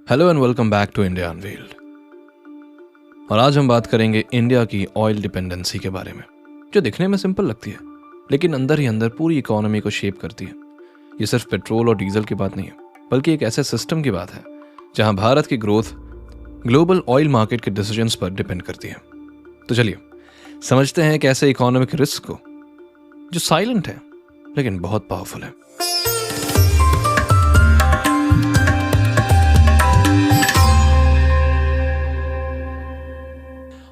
Hello and welcome back to India unveiled. और आज हम बात करेंगे इंडिया की ऑयल डिपेंडेंसी के बारे में, जो दिखने में सिंपल लगती है लेकिन अंदर ही अंदर पूरी इकोनॉमी को शेप करती है। ये सिर्फ पेट्रोल और डीजल की बात नहीं है, बल्कि एक ऐसे सिस्टम की बात है जहां भारत की ग्रोथ ग्लोबल ऑयल मार्केट के डिसीजंस पर डिपेंड करती है। तो चलिए समझते हैं एक ऐसे इकोनॉमिक रिस्क को जो साइलेंट है लेकिन बहुत पावरफुल है।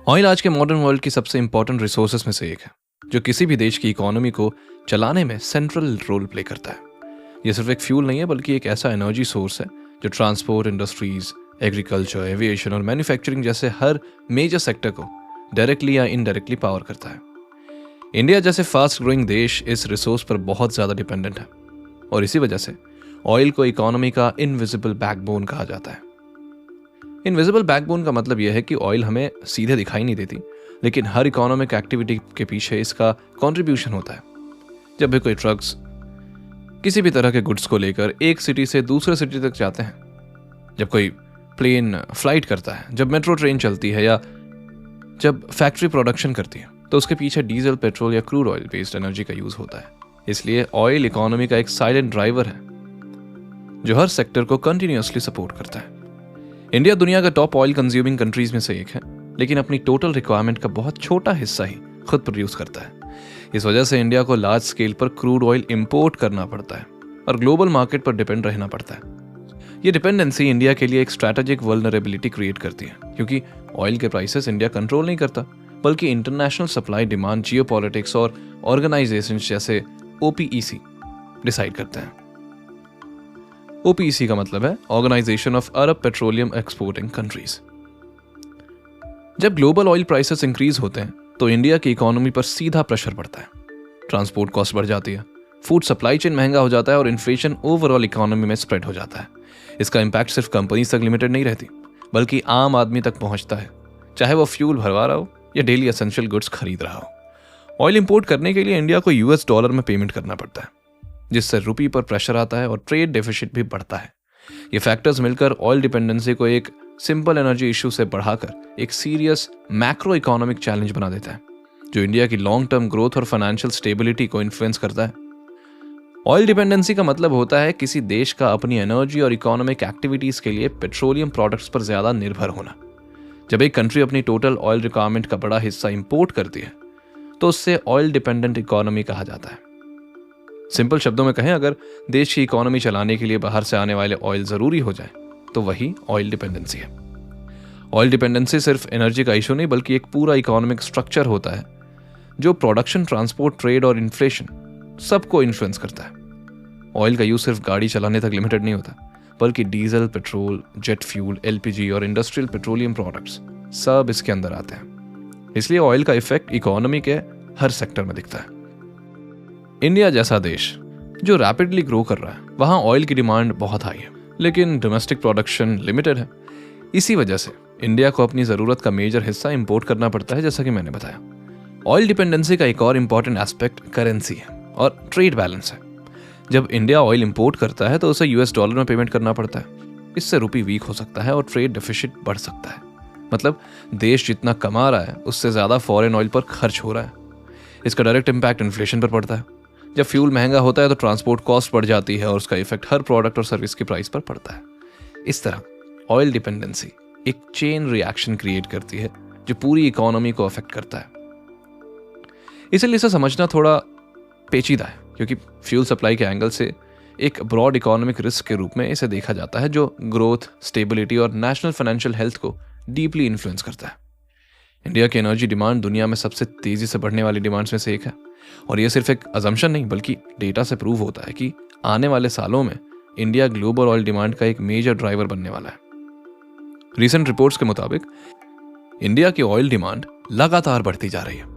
ऑयल आज के मॉडर्न वर्ल्ड की सबसे इंपॉर्टेंट रिसोर्सेज में से एक है, जो किसी भी देश की इकोनॉमी को चलाने में सेंट्रल रोल प्ले करता है। यह सिर्फ एक फ्यूल नहीं है, बल्कि एक ऐसा एनर्जी सोर्स है जो ट्रांसपोर्ट, इंडस्ट्रीज, एग्रीकल्चर, एविएशन और मैन्युफैक्चरिंग जैसे हर मेजर सेक्टर को डायरेक्टली या इनडायरेक्टली पावर करता है। इंडिया जैसे फास्ट ग्रोइंग देश इस रिसोर्स पर बहुत ज़्यादा डिपेंडेंट है और इसी वजह से ऑयल को इकोनॉमी का इनविजिबल बैकबोन कहा जाता है। इनविजिबल बैकबोन का मतलब यह है कि ऑयल हमें सीधे दिखाई नहीं देती, लेकिन हर इकोनॉमिक एक्टिविटी के पीछे इसका कंट्रीब्यूशन होता है। जब भी कोई ट्रक्स किसी भी तरह के गुड्स को लेकर एक सिटी से दूसरे सिटी तक जाते हैं, जब कोई प्लेन फ्लाइट करता है, जब मेट्रो ट्रेन चलती है या जब फैक्ट्री प्रोडक्शन करती है, तो उसके पीछे डीजल, पेट्रोल या क्रूड ऑयल बेस्ड एनर्जी का यूज होता है। इसलिए ऑयल इकोनॉमी का एक साइलेंट ड्राइवर है जो हर सेक्टर को कंटिन्यूअसली सपोर्ट करता है। इंडिया दुनिया का टॉप ऑयल कंज्यूमिंग कंट्रीज में से एक है, लेकिन अपनी टोटल रिक्वायरमेंट का बहुत छोटा हिस्सा ही खुद प्रोड्यूस करता है। इस वजह से इंडिया को लार्ज स्केल पर क्रूड ऑयल इंपोर्ट करना पड़ता है और ग्लोबल मार्केट पर डिपेंड रहना पड़ता है। ये डिपेंडेंसी इंडिया के लिए एक स्ट्रैटेजिक वल्नरेबिलिटी क्रिएट करती है, क्योंकि ऑयल के प्राइसेस इंडिया कंट्रोल नहीं करता, बल्कि इंटरनेशनल सप्लाई, डिमांड, जियोपॉलिटिक्स और ऑर्गेनाइजेशन जैसे OPEC डिसाइड करते हैं। OPEC का मतलब है organisation of Arab petroleum exporting countries. जब ग्लोबल ऑयल प्राइसेस इंक्रीज होते हैं तो इंडिया की इकोनॉमी पर सीधा प्रेशर पड़ता है। ट्रांसपोर्ट कॉस्ट बढ़ जाती है, फूड सप्लाई चेन महंगा हो जाता है और इन्फ्लेशन ओवरऑल इकोनॉमी में स्प्रेड हो जाता है। इसका इम्पैक्ट सिर्फ कंपनीज तक लिमिटेड नहीं रहती, बल्कि आम आदमी तक पहुंचता है, चाहे वो फ्यूल भरवा रहा हो या डेली एसेंशियल गुड्स खरीद रहा हो। ऑयल इंपोर्ट करने के लिए इंडिया को US डॉलर में पेमेंट करना पड़ता है, जिससे रुपये पर प्रेशर आता है और ट्रेड डेफिसिट भी बढ़ता है। ये फैक्टर्स मिलकर ऑयल डिपेंडेंसी को एक सिंपल एनर्जी इश्यू से बढ़ाकर एक सीरियस मैक्रो इकोनॉमिक चैलेंज बना देता है, जो इंडिया की लॉन्ग टर्म ग्रोथ और फाइनेंशियल स्टेबिलिटी को इन्फ्लुएंस करता है। ऑयल डिपेंडेंसी का मतलब होता है किसी देश का अपनी एनर्जी और इकोनॉमिक एक्टिविटीज के लिए पेट्रोलियम प्रोडक्ट्स पर ज्यादा निर्भर होना। जब एक कंट्री अपनी टोटल ऑयल रिक्वायरमेंट का बड़ा हिस्सा इंपोर्ट करती है, तो उससे ऑयल डिपेंडेंट इकोनॉमी कहा जाता है। सिंपल शब्दों में कहें, अगर देश की इकोनॉमी चलाने के लिए बाहर से आने वाले ऑयल जरूरी हो जाए, तो वही ऑयल डिपेंडेंसी है। ऑयल डिपेंडेंसी सिर्फ एनर्जी का इशू नहीं, बल्कि एक पूरा इकोनॉमिक स्ट्रक्चर होता है जो प्रोडक्शन, ट्रांसपोर्ट, ट्रेड और इन्फ्लेशन सबको इन्फ्लुएंस करता है। ऑयल का यूज सिर्फ गाड़ी चलाने तक लिमिटेड नहीं होता, बल्कि diesel, petrol, jet fuel, LPG और इंडस्ट्रियल पेट्रोलियम प्रोडक्ट्स सब इसके अंदर आते हैं। इसलिए ऑयल का इफेक्ट इकोनॉमी के हर सेक्टर में दिखता है। इंडिया जैसा देश जो रैपिडली ग्रो कर रहा है, वहां ऑयल की डिमांड बहुत हाई है, लेकिन डोमेस्टिक प्रोडक्शन लिमिटेड है। इसी वजह से इंडिया को अपनी जरूरत का मेजर हिस्सा इंपोर्ट करना पड़ता है, जैसा कि मैंने बताया। ऑयल डिपेंडेंसी का एक और इंपॉर्टेंट एस्पेक्ट करेंसी है और ट्रेड बैलेंस है। जब इंडिया ऑयल इंपोर्ट करता है तो उसे US डॉलर में पेमेंट करना पड़ता है। इससे रुपये वीक हो सकता है और ट्रेड डेफिसिट बढ़ सकता है। मतलब देश जितना कमा रहा है, उससे ज्यादा फॉरेन ऑयल पर खर्च हो रहा है। इसका डायरेक्ट इम्पैक्ट इन्फ्लेशन पर पड़ता है। जब फ्यूल महंगा होता है तो ट्रांसपोर्ट कॉस्ट बढ़ जाती है और उसका इफेक्ट हर प्रोडक्ट और सर्विस की प्राइस पर पड़ता है। इस तरह ऑयल डिपेंडेंसी एक चेन रिएक्शन क्रिएट करती है जो पूरी इकोनॉमी को अफेक्ट करता है। इसलिए इसे समझना थोड़ा पेचीदा है, क्योंकि फ्यूल सप्लाई के एंगल से एक ब्रॉड इकोनॉमिक रिस्क के रूप में इसे देखा जाता है, जो ग्रोथ, स्टेबिलिटी और नेशनल फाइनेंशियल हेल्थ को डीपली इन्फ्लुएंस करता है। इंडिया की एनर्जी डिमांड दुनिया में सबसे तेजी से बढ़ने वाली डिमांड्स में से एक है, और यह सिर्फ एक अजम्पशन नहीं, बल्कि डेटा से प्रूव होता है कि आने वाले सालों में इंडिया ग्लोबल ऑयल डिमांड का एक मेजर ड्राइवर बनने वाला है। रीसेंट रिपोर्ट्स के मुताबिक इंडिया की ऑयल डिमांड लगातार बढ़ती जा रही है।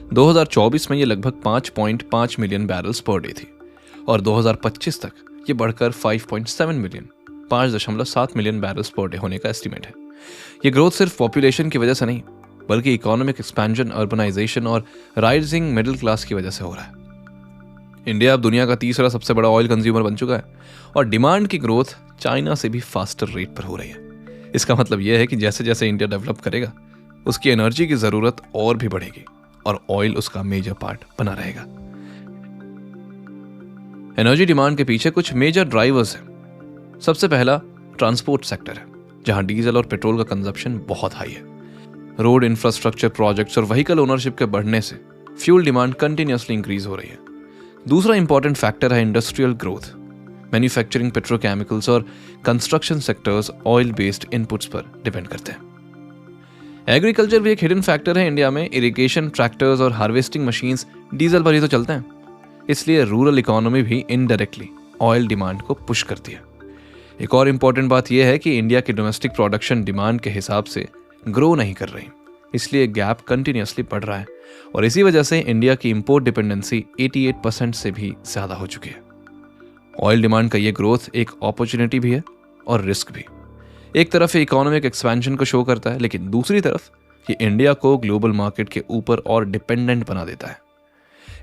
2024 में ये लगभग 5.5 मिलियन बैरल्स पर डे थी और 2025 तक ये बढ़कर 5.7 million 5.7 million barrels per day होने का एस्टीमेट है। ये ग्रोथ सिर्फ पॉपुलेशन की वजह से नहीं, बल्कि इकोनॉमिक एक्सपेंशन, अर्बनाइजेशन और राइजिंग मिडिल क्लास की वजह से हो रहा है। इंडिया अब दुनिया का तीसरा सबसे बड़ा ऑयल कंज्यूमर बन चुका है और डिमांड की ग्रोथ चाइना से भी फास्टर रेट पर हो रही है। इसका मतलब यह है कि जैसे जैसे इंडिया डेवलप करेगा उसकी एनर्जी की ज़रूरत और भी बढ़ेगी और ऑयल उसका मेजर पार्ट बना रहेगा। एनर्जी डिमांड के पीछे कुछ मेजर ड्राइवर्स हैं। सबसे पहला ट्रांसपोर्ट सेक्टर है, जहां डीजल और पेट्रोल का कंजप्शन बहुत हाई है। रोड इंफ्रास्ट्रक्चर प्रोजेक्ट्स और व्हीकल ओनरशिप के बढ़ने से फ्यूल डिमांड कंटिन्यूसली इंक्रीज हो रही है। दूसरा इंपॉर्टेंट फैक्टर है इंडस्ट्रियल ग्रोथ। मैन्युफैक्चरिंग, पेट्रोकेमिकल्स और construction sectors oil based inputs पर डिपेंड करते हैं। एग्रीकल्चर भी एक हिडन फैक्टर है इंडिया में। इरिगेशन, ट्रैक्टर्स और हार्वेस्टिंग मशीन्स डीजल पर ही तो चलते हैं, इसलिए रूरल इकोनॉमी भी इनडायरेक्टली ऑयल डिमांड को पुश करती है। एक और इम्पॉर्टेंट बात यह है कि इंडिया की डोमेस्टिक प्रोडक्शन डिमांड के हिसाब से ग्रो नहीं कर रही, इसलिए गैप कंटिन्यूसली बढ़ रहा है और इसी वजह से इंडिया की इंपोर्ट डिपेंडेंसी 88% से भी ज्यादा हो चुकी है। ऑयल डिमांड का ये ग्रोथ एक अपॉर्चुनिटी भी है और रिस्क भी। एक तरफ ये इकोनॉमिक एक्सपेंशन को शो करता है, लेकिन दूसरी तरफ ये इंडिया को ग्लोबल मार्केट के ऊपर और डिपेंडेंट बना देता है।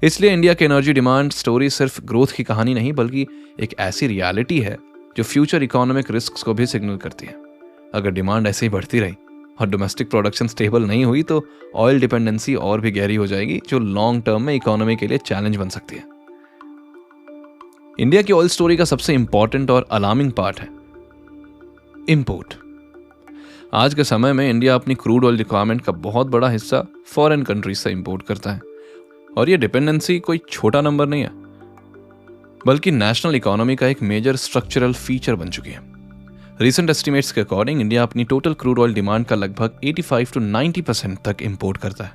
इसलिए इंडिया की एनर्जी डिमांड स्टोरी सिर्फ ग्रोथ की कहानी नहीं, बल्कि एक ऐसी रियलिटी है जो फ्यूचर इकोनॉमिक रिस्क्स को भी सिग्नल करती है। अगर डिमांड ऐसे ही बढ़ती रही और डोमेस्टिक प्रोडक्शन स्टेबल नहीं हुई तो ऑयल डिपेंडेंसी और भी गहरी हो जाएगी, जो लॉन्ग टर्म में इकोनॉमी के लिए चैलेंज बन सकती है। इंडिया की ऑयल स्टोरी का सबसे इंपॉर्टेंट और अलार्मिंग पार्ट है इंपोर्ट। आज के समय में इंडिया अपनी क्रूड ऑयल रिक्वायरमेंट का बहुत बड़ा हिस्सा फॉरेन कंट्रीज से इंपोर्ट करता है और ये डिपेंडेंसी कोई छोटा नंबर नहीं है, बल्कि नेशनल इकोनॉमी का एक मेजर स्ट्रक्चरल फीचर बन चुकी है। रीसेंट एस्टिमेट्स के अकॉर्डिंग इंडिया अपनी टोटल क्रूड ऑयल डिमांड का लगभग 85 to 90% तक इंपोर्ट करता है।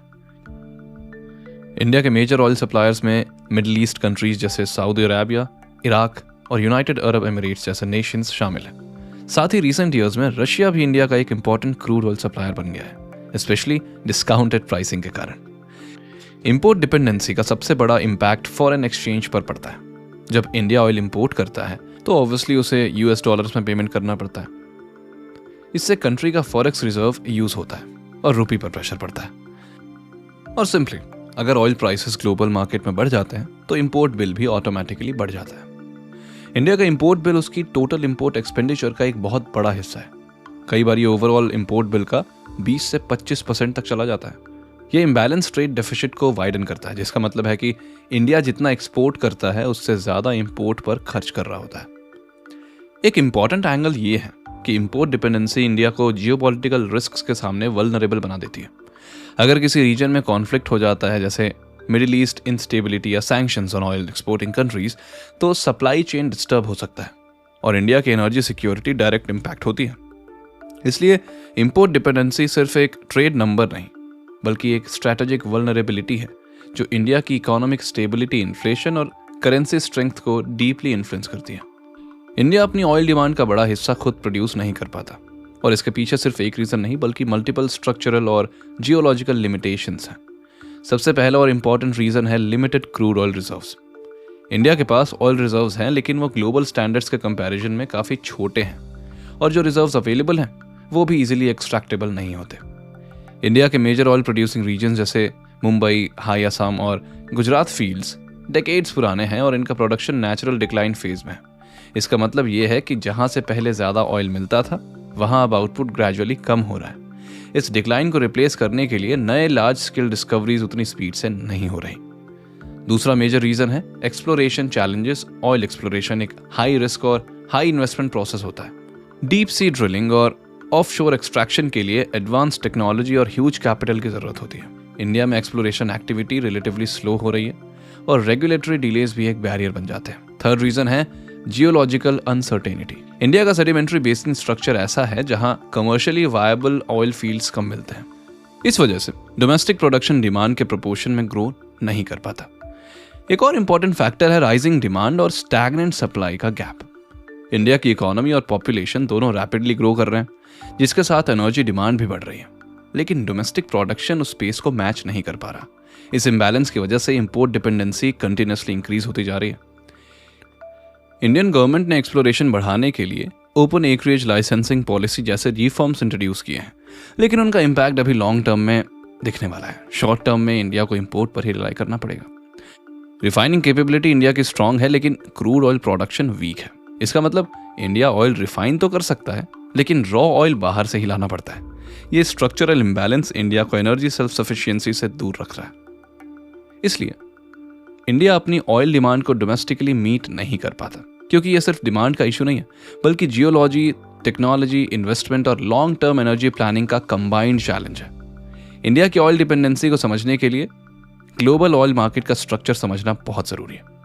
इंडिया के मेजर ऑयल सप्लायर्स में मिडिल ईस्ट कंट्रीज जैसे सऊदी अरेबिया, इराक और यूनाइटेड अरब एमिरेट्स जैसे नेशंस शामिल हैं। साथ ही रिसेंट ईयर्स में रशिया भी इंडिया का एक इंपॉर्टेंट क्रूड ऑयल सप्लायर बन गया है, स्पेशली डिस्काउंटेड प्राइसिंग के कारण। इंपोर्ट डिपेंडेंसी का सबसे बड़ा इंपैक्ट फॉरेन एक्सचेंज पर पड़ता है। जब इंडिया ऑयल इंपोर्ट करता है तो ऑब्वियसली उसे यूएस डॉलर्स में पेमेंट करना पड़ता है। इससे कंट्री का फॉरेक्स रिजर्व यूज होता है और रुपी पर प्रेशर पड़ता है। और सिंपली अगर ऑयल प्राइसेस ग्लोबल मार्केट में बढ़ जाते हैं तो इंपोर्ट बिल भी ऑटोमेटिकली बढ़ जाता है। इंडिया का इंपोर्ट बिल उसकी टोटल इंपोर्ट एक्सपेंडिचर का एक बहुत बड़ा हिस्सा है। कई बार ये ओवरऑल इंपोर्ट बिल का 20 से 25% तक चला जाता है। ये इम्बैलेंस ट्रेड डेफिसिट को वाइडन करता है, जिसका मतलब है कि इंडिया जितना एक्सपोर्ट करता है उससे ज्यादा इंपोर्ट पर खर्च कर रहा होता है। एक इंपॉर्टेंट एंगल ये है कि इंपोर्ट डिपेंडेंसी इंडिया को जियोपॉलिटिकल रिस्क्स के सामने वल्नरेबल बना देती है। अगर किसी रीजन में कॉन्फ्लिक्ट हो जाता है, जैसे मिडिल ईस्ट इंस्टेबिलिटी या sanctions on oil exporting countries, तो सप्लाई चेन डिस्टर्ब हो सकता है और इंडिया की एनर्जी सिक्योरिटी डायरेक्ट इंपैक्ट होती है। इसलिए इंपोर्ट डिपेंडेंसी सिर्फ एक ट्रेड नंबर नहीं, बल्कि एक स्ट्रैटेजिक वल्नरेबिलिटी है जो इंडिया की इकोनॉमिक स्टेबिलिटी, इन्फ्लेशन और करेंसी स्ट्रेंथ को डीपली इन्फ्लुएंस करती है। इंडिया अपनी ऑयल डिमांड का बड़ा हिस्सा खुद प्रोड्यूस नहीं कर पाता और इसके पीछे सिर्फ एक रीजन नहीं, बल्कि मल्टीपल स्ट्रक्चरल और जियोलॉजिकल लिमिटेशंस हैं। सबसे पहला और इंपॉर्टेंट रीजन है limited crude oil reserves. India के पास ऑयल रिजर्व्स हैं, लेकिन वो ग्लोबल स्टैंडर्ड्स के कंपैरिजन में काफ़ी छोटे हैं और जो रिजर्व्स अवेलेबल हैं वो भी इजीली एक्सट्रैक्टेबल नहीं होते। इंडिया के मेजर ऑयल प्रोड्यूसिंग रीजन जैसे मुंबई, हाई असम और गुजरात फील्ड्स डेकेड्स पुराने हैं और इनका प्रोडक्शन नेचुरल डिक्लाइन फेज में है। इसका मतलब ये है कि जहां से पहले ज़्यादा ऑयल मिलता था वहां अब आउटपुट ग्रेजुअली कम हो रहा है। इस डिक्लाइन को रिप्लेस करने के लिए नए लार्ज स्केल डिस्कवरीज उतनी स्पीड से नहीं हो रही। दूसरा मेजर रीजन है एक्सप्लोरेशन चैलेंजेस। ऑयल एक्सप्लोरेशन एक हाई रिस्क और हाई इन्वेस्टमेंट प्रोसेस होता है। डीप सी ड्रिलिंग और ऑफशोर एक्सट्रैक्शन के लिए एडवांस टेक्नोलॉजी और ह्यूज कैपिटल की जरूरत होती है। इंडिया में एक्सप्लोरेशन एक्टिविटी रिलेटिवली स्लो हो रही है और रेगुलेटरी डिलेज भी एक बैरियर बन जाते हैं। थर्ड रीजन है जियोलॉजिकल अनसर्टेनिटी। इंडिया का सेडिमेंट्री बेसिन स्ट्रक्चर ऐसा है जहां कमर्शियली वायबल ऑयल फील्ड्स कम मिलते हैं। इस वजह से डोमेस्टिक प्रोडक्शन डिमांड के प्रोपोर्शन में ग्रो नहीं कर पाता। एक और इंपॉर्टेंट फैक्टर है राइजिंग डिमांड और स्टैग्नेंट सप्लाई का गैप। इंडिया की इकोनॉमी और पॉपुलेशन दोनों रैपिडली ग्रो कर रहे हैं, जिसके साथ एनर्जी डिमांड भी बढ़ रही है, लेकिन डोमेस्टिक प्रोडक्शन उस पेस को मैच नहीं कर पा रहा। इस इम्बैलेंस की वजह से इंपोर्ट डिपेंडेंसी कंटिन्यूसली इंक्रीज होती जा रही है। इंडियन गवर्नमेंट ने एक्सप्लोरेशन बढ़ाने के लिए ओपन एकरेज लाइसेंसिंग पॉलिसी जैसे रिफॉर्म्स इंट्रोड्यूस किए हैं, लेकिन उनका इम्पैक्ट अभी लॉन्ग टर्म में दिखने वाला है। शॉर्ट टर्म में इंडिया को इंपोर्ट पर ही रिलाई करना पड़ेगा। रिफाइनिंग कैपेबिलिटी इंडिया की स्ट्रांग है, लेकिन क्रूड ऑयल प्रोडक्शन वीक है। इसका मतलब इंडिया ऑयल रिफाइन तो कर सकता है, लेकिन रॉ ऑयल बाहर से ही लाना पड़ता है। ये स्ट्रक्चरल इम्बैलेंस इंडिया को एनर्जी सेल्फ सफिशिएंसी से दूर रख रहा है। इसलिए इंडिया अपनी ऑयल डिमांड को डोमेस्टिकली मीट नहीं कर पाता, क्योंकि यह सिर्फ डिमांड का इशू नहीं है, बल्कि जियोलॉजी, टेक्नोलॉजी, इन्वेस्टमेंट और लॉन्ग टर्म एनर्जी प्लानिंग का कंबाइंड चैलेंज है। इंडिया की ऑयल डिपेंडेंसी को समझने के लिए ग्लोबल ऑयल मार्केट का स्ट्रक्चर समझना बहुत जरूरी है।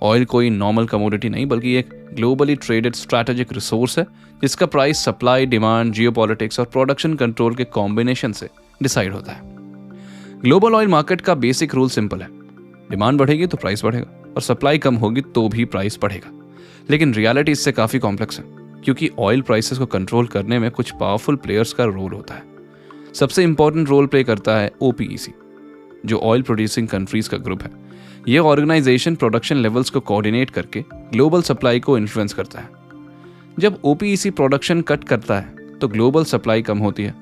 ऑयल कोई नॉर्मल कमोडिटी नहीं, बल्कि एक ग्लोबली ट्रेडेड स्ट्रैटेजिक रिसोर्स है जिसका प्राइस सप्लाई, डिमांड, जियोपॉलिटिक्स और प्रोडक्शन कंट्रोल के कॉम्बिनेशन से डिसाइड होता है। ग्लोबल ऑयल मार्केट का बेसिक रूल सिंपल है, डिमांड बढ़ेगी तो प्राइस बढ़ेगा और सप्लाई कम होगी तो भी प्राइस बढ़ेगा। लेकिन रियलिटी इससे काफी कॉम्प्लेक्स है, क्योंकि ऑयल प्राइसेस को कंट्रोल करने में कुछ पावरफुल प्लेयर्स का रोल होता है। सबसे इंपॉर्टेंट रोल प्ले करता है OPEC, जो ऑयल प्रोड्यूसिंग कंट्रीज का ग्रुप है। यह ऑर्गेनाइजेशन प्रोडक्शन लेवल्स को कोऑर्डिनेट करके ग्लोबल सप्लाई को इन्फ्लुएंस करता है। जब OPEC प्रोडक्शन कट करता है तो ग्लोबल सप्लाई कम होती है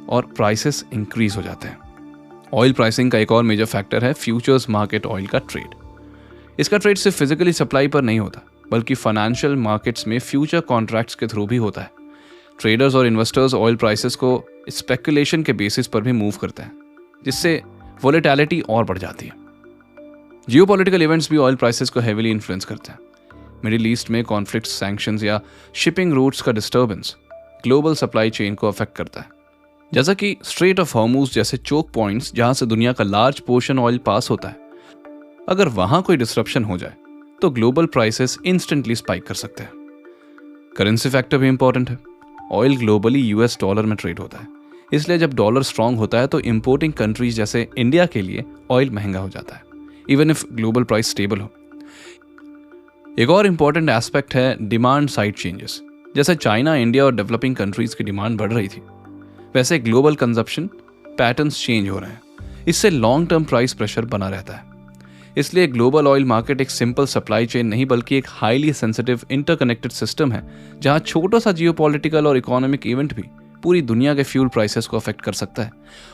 और प्राइसेस इंक्रीज हो जाते हैं। ऑयल प्राइसिंग का एक और मेजर फैक्टर है फ्यूचर्स मार्केट ऑयल का ट्रेड। इसका ट्रेड सिर्फ फिजिकली सप्लाई पर नहीं होता, बल्कि फाइनेंशियल मार्केट्स में फ्यूचर कॉन्ट्रैक्ट्स के थ्रू भी होता है। ट्रेडर्स और इन्वेस्टर्स ऑयल प्राइसेस को स्पेकुलेशन के बेसिस पर भी मूव करते हैं, जिससे वोलेटिलिटी और बढ़ जाती है। जियोपॉलिटिकल इवेंट्स भी ऑयल प्राइसेस को हेवीली इन्फ्लुएंस करते हैं। मिडिल ईस्ट में कॉन्फ्लिक्ट, सैंक्शंस या शिपिंग रूट्स का डिस्टर्बेंस ग्लोबल सप्लाई चेन को अफेक्ट करता है। जैसा कि स्ट्रेट ऑफ हॉर्मुज जैसे चोक पॉइंट्स जहां से दुनिया का लार्ज पोर्शन ऑयल पास होता है, अगर वहां कोई डिस्रप्शन हो जाए तो ग्लोबल प्राइसेस इंस्टेंटली स्पाइक कर सकते हैं। करेंसी फैक्टर भी इंपॉर्टेंट है। ऑयल ग्लोबली US डॉलर में ट्रेड होता है, इसलिए जब डॉलर स्ट्रांग होता है तो इंपोर्टिंग कंट्रीज जैसे इंडिया के लिए ऑयल महंगा हो जाता है, even if global price stable हो। एक और इंपॉर्टेंट एस्पेक्ट है डिमांड साइड चेंजेस। जैसे चाइना, इंडिया और डेवलपिंग कंट्रीज की डिमांड बढ़ रही थी, वैसे ग्लोबल कंजप्शन पैटर्न्स चेंज हो रहे हैं। इससे लॉन्ग टर्म प्राइस प्रेशर बना रहता है। इसलिए ग्लोबल ऑयल मार्केट एक सिंपल सप्लाई चेन नहीं, बल्कि एक हाईली सेंसिटिव इंटरकनेक्टेड सिस्टम है, जहां छोटा सा जियोपॉलिटिकल और इकोनॉमिक इवेंट भी पूरी दुनिया के फ्यूल प्राइसेस को अफेक्ट कर सकता है।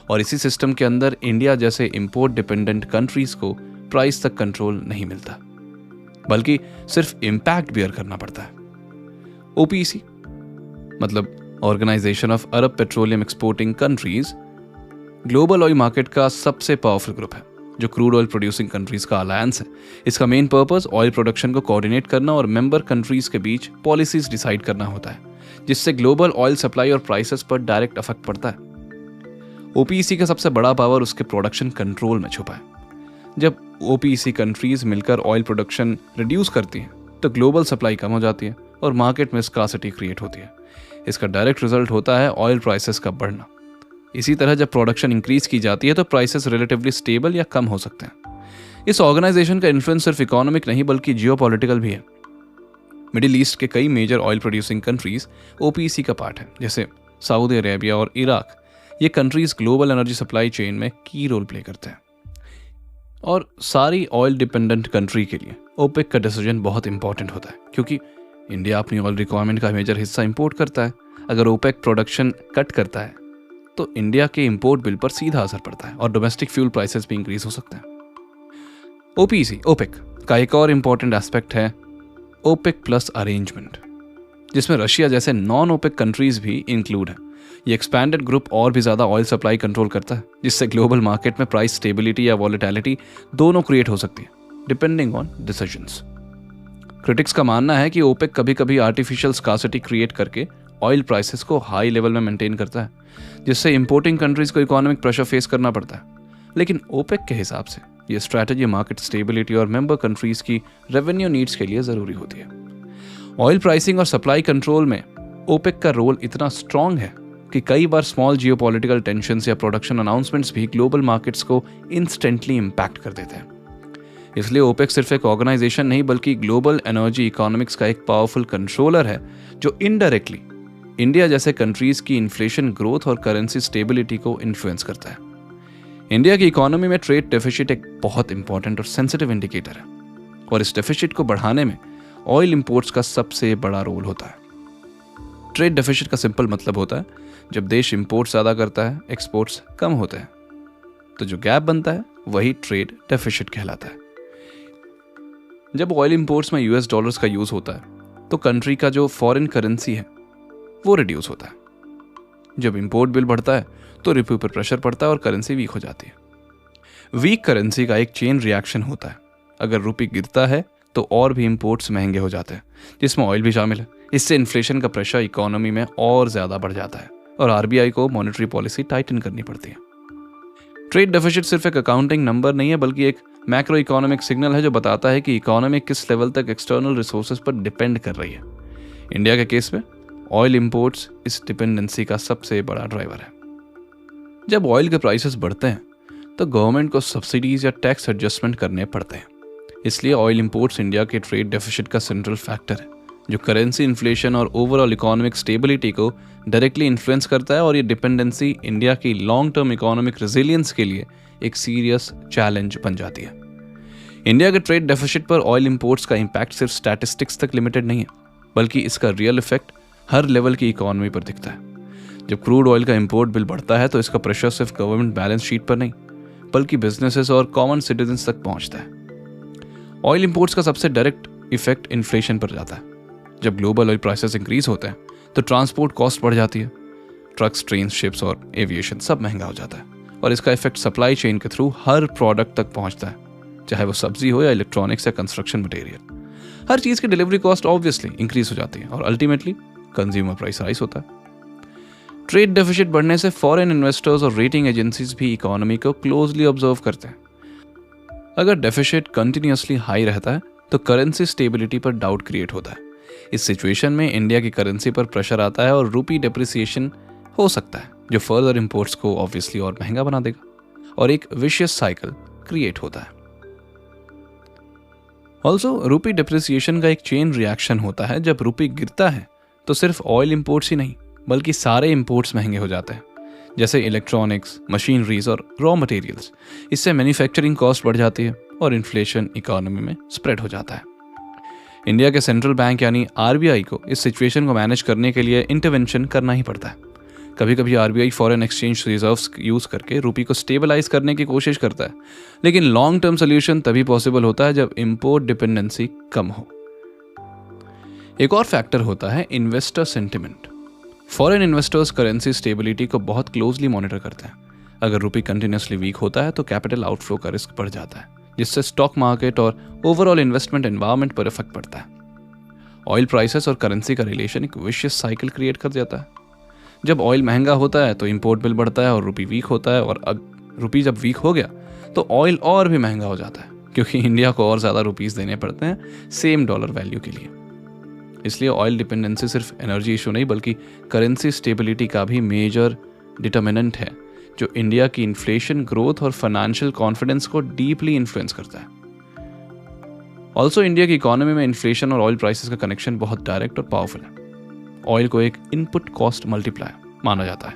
और इसी सिस्टम के अंदर इंडिया जैसे इंपोर्ट डिपेंडेंट कंट्रीज को प्राइस तक कंट्रोल नहीं मिलता, बल्कि सिर्फ इंपैक्ट बियर करना पड़ता है। OPEC मतलब organisation of Arab petroleum exporting countries global oil market का सबसे पावरफुल ग्रुप है, जो क्रूड ऑयल प्रोड्यूसिंग कंट्रीज का अलायंस है। इसका मेन पर्पस ऑयल प्रोडक्शन को कोऑर्डिनेट करना और मेंबर कंट्रीज के बीच पॉलिसीज डिसाइड करना होता है, जिससे ग्लोबल ऑयल सप्लाई और प्राइसेस पर डायरेक्ट इफेक्ट पड़ता है। OPEC का सबसे बड़ा पावर उसके प्रोडक्शन कंट्रोल में छुपा है। जब OPEC कंट्रीज मिलकर ऑयल प्रोडक्शन रिड्यूस करती हैं तो ग्लोबल सप्लाई कम हो जाती है और मार्केट में स्कार्सिटी क्रिएट होती है। इसका डायरेक्ट रिजल्ट होता है ऑयल प्राइसेस का बढ़ना। इसी तरह जब प्रोडक्शन इंक्रीज की जाती है तो प्राइसेस रिलेटिवली स्टेबल या कम हो सकते हैं। इस ऑर्गेनाइजेशन का इन्फ्लुएंस सिर्फ इकोनॉमिक नहीं, बल्कि जियोपॉलिटिकल भी है। मिडिल ईस्ट के कई major oil producing countries OPEC का पार्ट है, जैसे सऊदी अरेबिया और इराक। ये countries global energy supply chain में की रोल प्ले करते हैं। और सारी ऑयल डिपेंडेंट कंट्री के लिए OPEC का डिसीजन बहुत इंपॉर्टेंट होता है, क्योंकि इंडिया अपनी ऑयल रिक्वायरमेंट का मेजर हिस्सा इंपोर्ट करता है। अगर OPEC प्रोडक्शन कट करता है तो इंडिया के इंपोर्ट बिल पर सीधा असर पड़ता है और डोमेस्टिक फ्यूल प्राइसेस भी इंक्रीज हो सकते हैं। OPEC का एक और इंपॉर्टेंट एस्पेक्ट है OPEC प्लस अरेंजमेंट, जिसमें रशिया जैसे नॉन OPEC कंट्रीज भी इंक्लूड है। ये एक्सपैंडेड ग्रुप और भी ज्यादा ऑयल सप्लाई कंट्रोल करता है, जिससे ग्लोबल मार्केट में प्राइस स्टेबिलिटी या वॉलेटिलिटी दोनों क्रिएट हो सकती है, डिपेंडिंग ऑन डिसीजंस। क्रिटिक्स का मानना है कि OPEC कभी कभी आर्टिफिशियल स्कार्सिटी क्रिएट करके ऑयल प्राइसेस को हाई लेवल में मेंटेन करता है, जिससे इंपोर्टिंग कंट्रीज को इकोनॉमिक प्रेशर फेस करना पड़ता है। लेकिन OPEC के हिसाब से ये स्ट्रैटेजी मार्केट स्टेबिलिटी और मेंबर कंट्रीज की रेवेन्यू नीड्स के लिए जरूरी होती है। ऑयल प्राइसिंग और सप्लाई कंट्रोल में OPEC का रोल इतना स्ट्रांग है कि कई बार स्मॉल जियोपॉलिटिकल टेंशंस या प्रोडक्शन अनाउंसमेंट्स भी ग्लोबल मार्केट्स को इंस्टेंटली इंपैक्ट कर देते हैं। इसलिए OPEC सिर्फ एक ऑर्गेनाइजेशन नहीं, बल्कि ग्लोबल एनर्जी इकोनॉमिक्स का एक पावरफुल कंट्रोलर है, जो इनडायरेक्टली इंडिया जैसे कंट्रीज की इन्फ्लेशन ग्रोथ और करेंसी स्टेबिलिटी को इन्फ्लुएंस करता है। इंडिया की इकोनॉमी में ट्रेड डेफिसिट एक बहुत इंपॉर्टेंट और सेंसिटिव इंडिकेटर है, और इस डेफिसिट को बढ़ाने में ऑयल इंपोर्ट्स का सबसे बड़ा रोल होता है। ट्रेड डेफिसिट का सिंपल मतलब होता है जब देश इंपोर्ट्स ज़्यादा करता है, एक्सपोर्ट्स कम होते हैं, तो जो गैप बनता है वही ट्रेड डेफिसिट कहलाता है। जब ऑयल इंपोर्ट्स में US डॉलर्स का यूज होता है तो कंट्री का जो फॉरेन करेंसी है वो रिड्यूस होता है। जब इंपोर्ट बिल बढ़ता है तो रुपये पर प्रेशर पड़ता है और करेंसी वीक हो जाती है। वीक करेंसी का एक चेन रिएक्शन होता है। अगर रुपये गिरता है तो और भी इंपोर्ट्स महंगे हो जाते हैं, जिसमें ऑयल भी शामिल है। इससे इन्फ्लेशन का प्रेशर इकोनॉमी में और ज़्यादा बढ़ जाता है और आरबीआई को मॉनेटरी पॉलिसी टाइटन करनी पड़ती है। ट्रेड डेफिसिट सिर्फ एक अकाउंटिंग नंबर नहीं है, बल्कि एक मैक्रो इकोनॉमिक सिग्नल है जो बताता है कि इकोनॉमी किस लेवल तक एक्सटर्नल रिसोर्सेज पर डिपेंड कर रही है। इंडिया के केस में ऑयल इंपोर्ट्स इस डिपेंडेंसी का सबसे बड़ा ड्राइवर है। जब ऑयल के प्राइसेस बढ़ते हैं तो गवर्नमेंट को सब्सिडीज या टैक्स एडजस्टमेंट करने पड़ते हैं। इसलिए ऑयल इंपोर्ट्स इंडिया के ट्रेड डेफिसिट का सेंट्रल फैक्टर है, जो करेंसी इन्फ्लेशन और ओवरऑल इकोनॉमिक स्टेबिलिटी को डायरेक्टली इन्फ्लुएंस करता है। और ये डिपेंडेंसी इंडिया की लॉन्ग टर्म इकोनॉमिक रेजिलियंस के लिए एक सीरियस चैलेंज बन जाती है। इंडिया के ट्रेड डेफिसिट पर ऑयल इंपोर्ट्स का इंपैक्ट सिर्फ स्टैटिस्टिक्स तक लिमिटेड नहीं है, बल्कि इसका रियल इफेक्ट हर लेवल की इकोनॉमी पर दिखता है। जब क्रूड ऑयल का इंपोर्ट बिल बढ़ता है तो इसका प्रेशर सिर्फ गवर्नमेंट बैलेंस शीट पर नहीं, बल्कि बिजनेसेस और कॉमन सिटीजन्स तक पहुंचता है। ऑयल इंपोर्ट्स का सबसे डायरेक्ट इफेक्ट इन्फ्लेशन पर जाता है। जब ग्लोबल ऑयल प्राइसेस इंक्रीज होते हैं तो ट्रांसपोर्ट कॉस्ट बढ़ जाती है। ट्रक्स, ट्रेन, शिप्स और एविएशन सब महंगा हो जाता है और इसका इफेक्ट सप्लाई चेन के थ्रू हर प्रोडक्ट तक पहुंचता है, चाहे वो सब्जी हो या इलेक्ट्रॉनिक्स या कंस्ट्रक्शन मटेरियल। हर चीज़ की डिलीवरी कॉस्ट ऑब्वियसली इंक्रीज हो जाती है और अल्टीमेटली कंज्यूमर प्राइस राइज होता है। ट्रेड डेफिसिट बढ़ने से फॉरेन इन्वेस्टर्स और रेटिंग एजेंसीज भी इकोनॉमी को क्लोजली ऑब्जर्व करते हैं। अगर डेफिसिट कंटिन्यूअसली हाई रहता है तो करेंसी स्टेबिलिटी पर डाउट क्रिएट होता है। इस सिचुएशन में इंडिया की करेंसी पर प्रेशर आता है और रूपी डेप्रिसिएशन हो सकता है, जो फर्दर इंपोर्ट्स को ऑब्वियसली और महंगा बना देगा और एक विशियस साइकिल क्रिएट होता है। ऑल्सो रूपी डेप्रिसिएशन का एक चेन रिएक्शन होता है। जब रूपी गिरता है तो सिर्फ ऑयल इंपोर्ट्स ही नहीं, बल्कि सारे इंपोर्ट्स महंगे हो जाते हैं, जैसे इलेक्ट्रॉनिक्स, मशीनरीज और रॉ मटेरियल्स। इससे मैन्युफैक्चरिंग कॉस्ट बढ़ जाती है और इन्फ्लेशन इकोनॉमी में स्प्रेड हो जाता है। इंडिया के सेंट्रल बैंक यानी आरबीआई को इस सिचुएशन को मैनेज करने के लिए इंटरवेंशन करना ही पड़ता है। कभी कभी RBI foreign exchange reserves use करके रूपी को स्टेबलाइज करने की कोशिश करता है, लेकिन लॉन्ग टर्म सोल्यूशन तभी पॉसिबल होता है जब इंपोर्ट डिपेंडेंसी कम हो। एक और फैक्टर होता है investor sentiment. Foreign investors currency stability को बहुत क्लोजली मॉनिटर करते हैं। अगर रुपी कंटिन्यूसली वीक होता है तो कैपिटल आउटफ्लो का रिस्क बढ़ जाता है, जिससे स्टॉक मार्केट और ओवरऑल इन्वेस्टमेंट एनवायरनमेंट पर इफेक्ट पड़ता है। ऑयल प्राइसेस और करेंसी का रिलेशन एक विशियस साइकिल क्रिएट कर देता है। जब ऑयल महंगा होता है तो इंपोर्ट बिल बढ़ता है और रुपी वीक होता है, और अब रुपी जब वीक हो गया तो ऑयल और भी महंगा हो जाता है, क्योंकि इंडिया को और ज़्यादा रुपीस देने पड़ते हैं सेम डॉलर वैल्यू के लिए। इसलिए ऑयल डिपेंडेंसी सिर्फ एनर्जी इशू नहीं, बल्कि करेंसी स्टेबिलिटी का भी मेजर डिटर्मिनेंट है, जो इंडिया की इन्फ्लेशन, ग्रोथ और फाइनेंशियल कॉन्फिडेंस को डीपली इन्फ्लुएंस करता है। ऑल्सो इंडिया की इकोनॉमी में इन्फ्लेशन और ऑयल प्राइसेस का कनेक्शन बहुत डायरेक्ट और पावरफुल है। ऑयल को एक इनपुट कॉस्ट मल्टीप्लायर माना जाता है,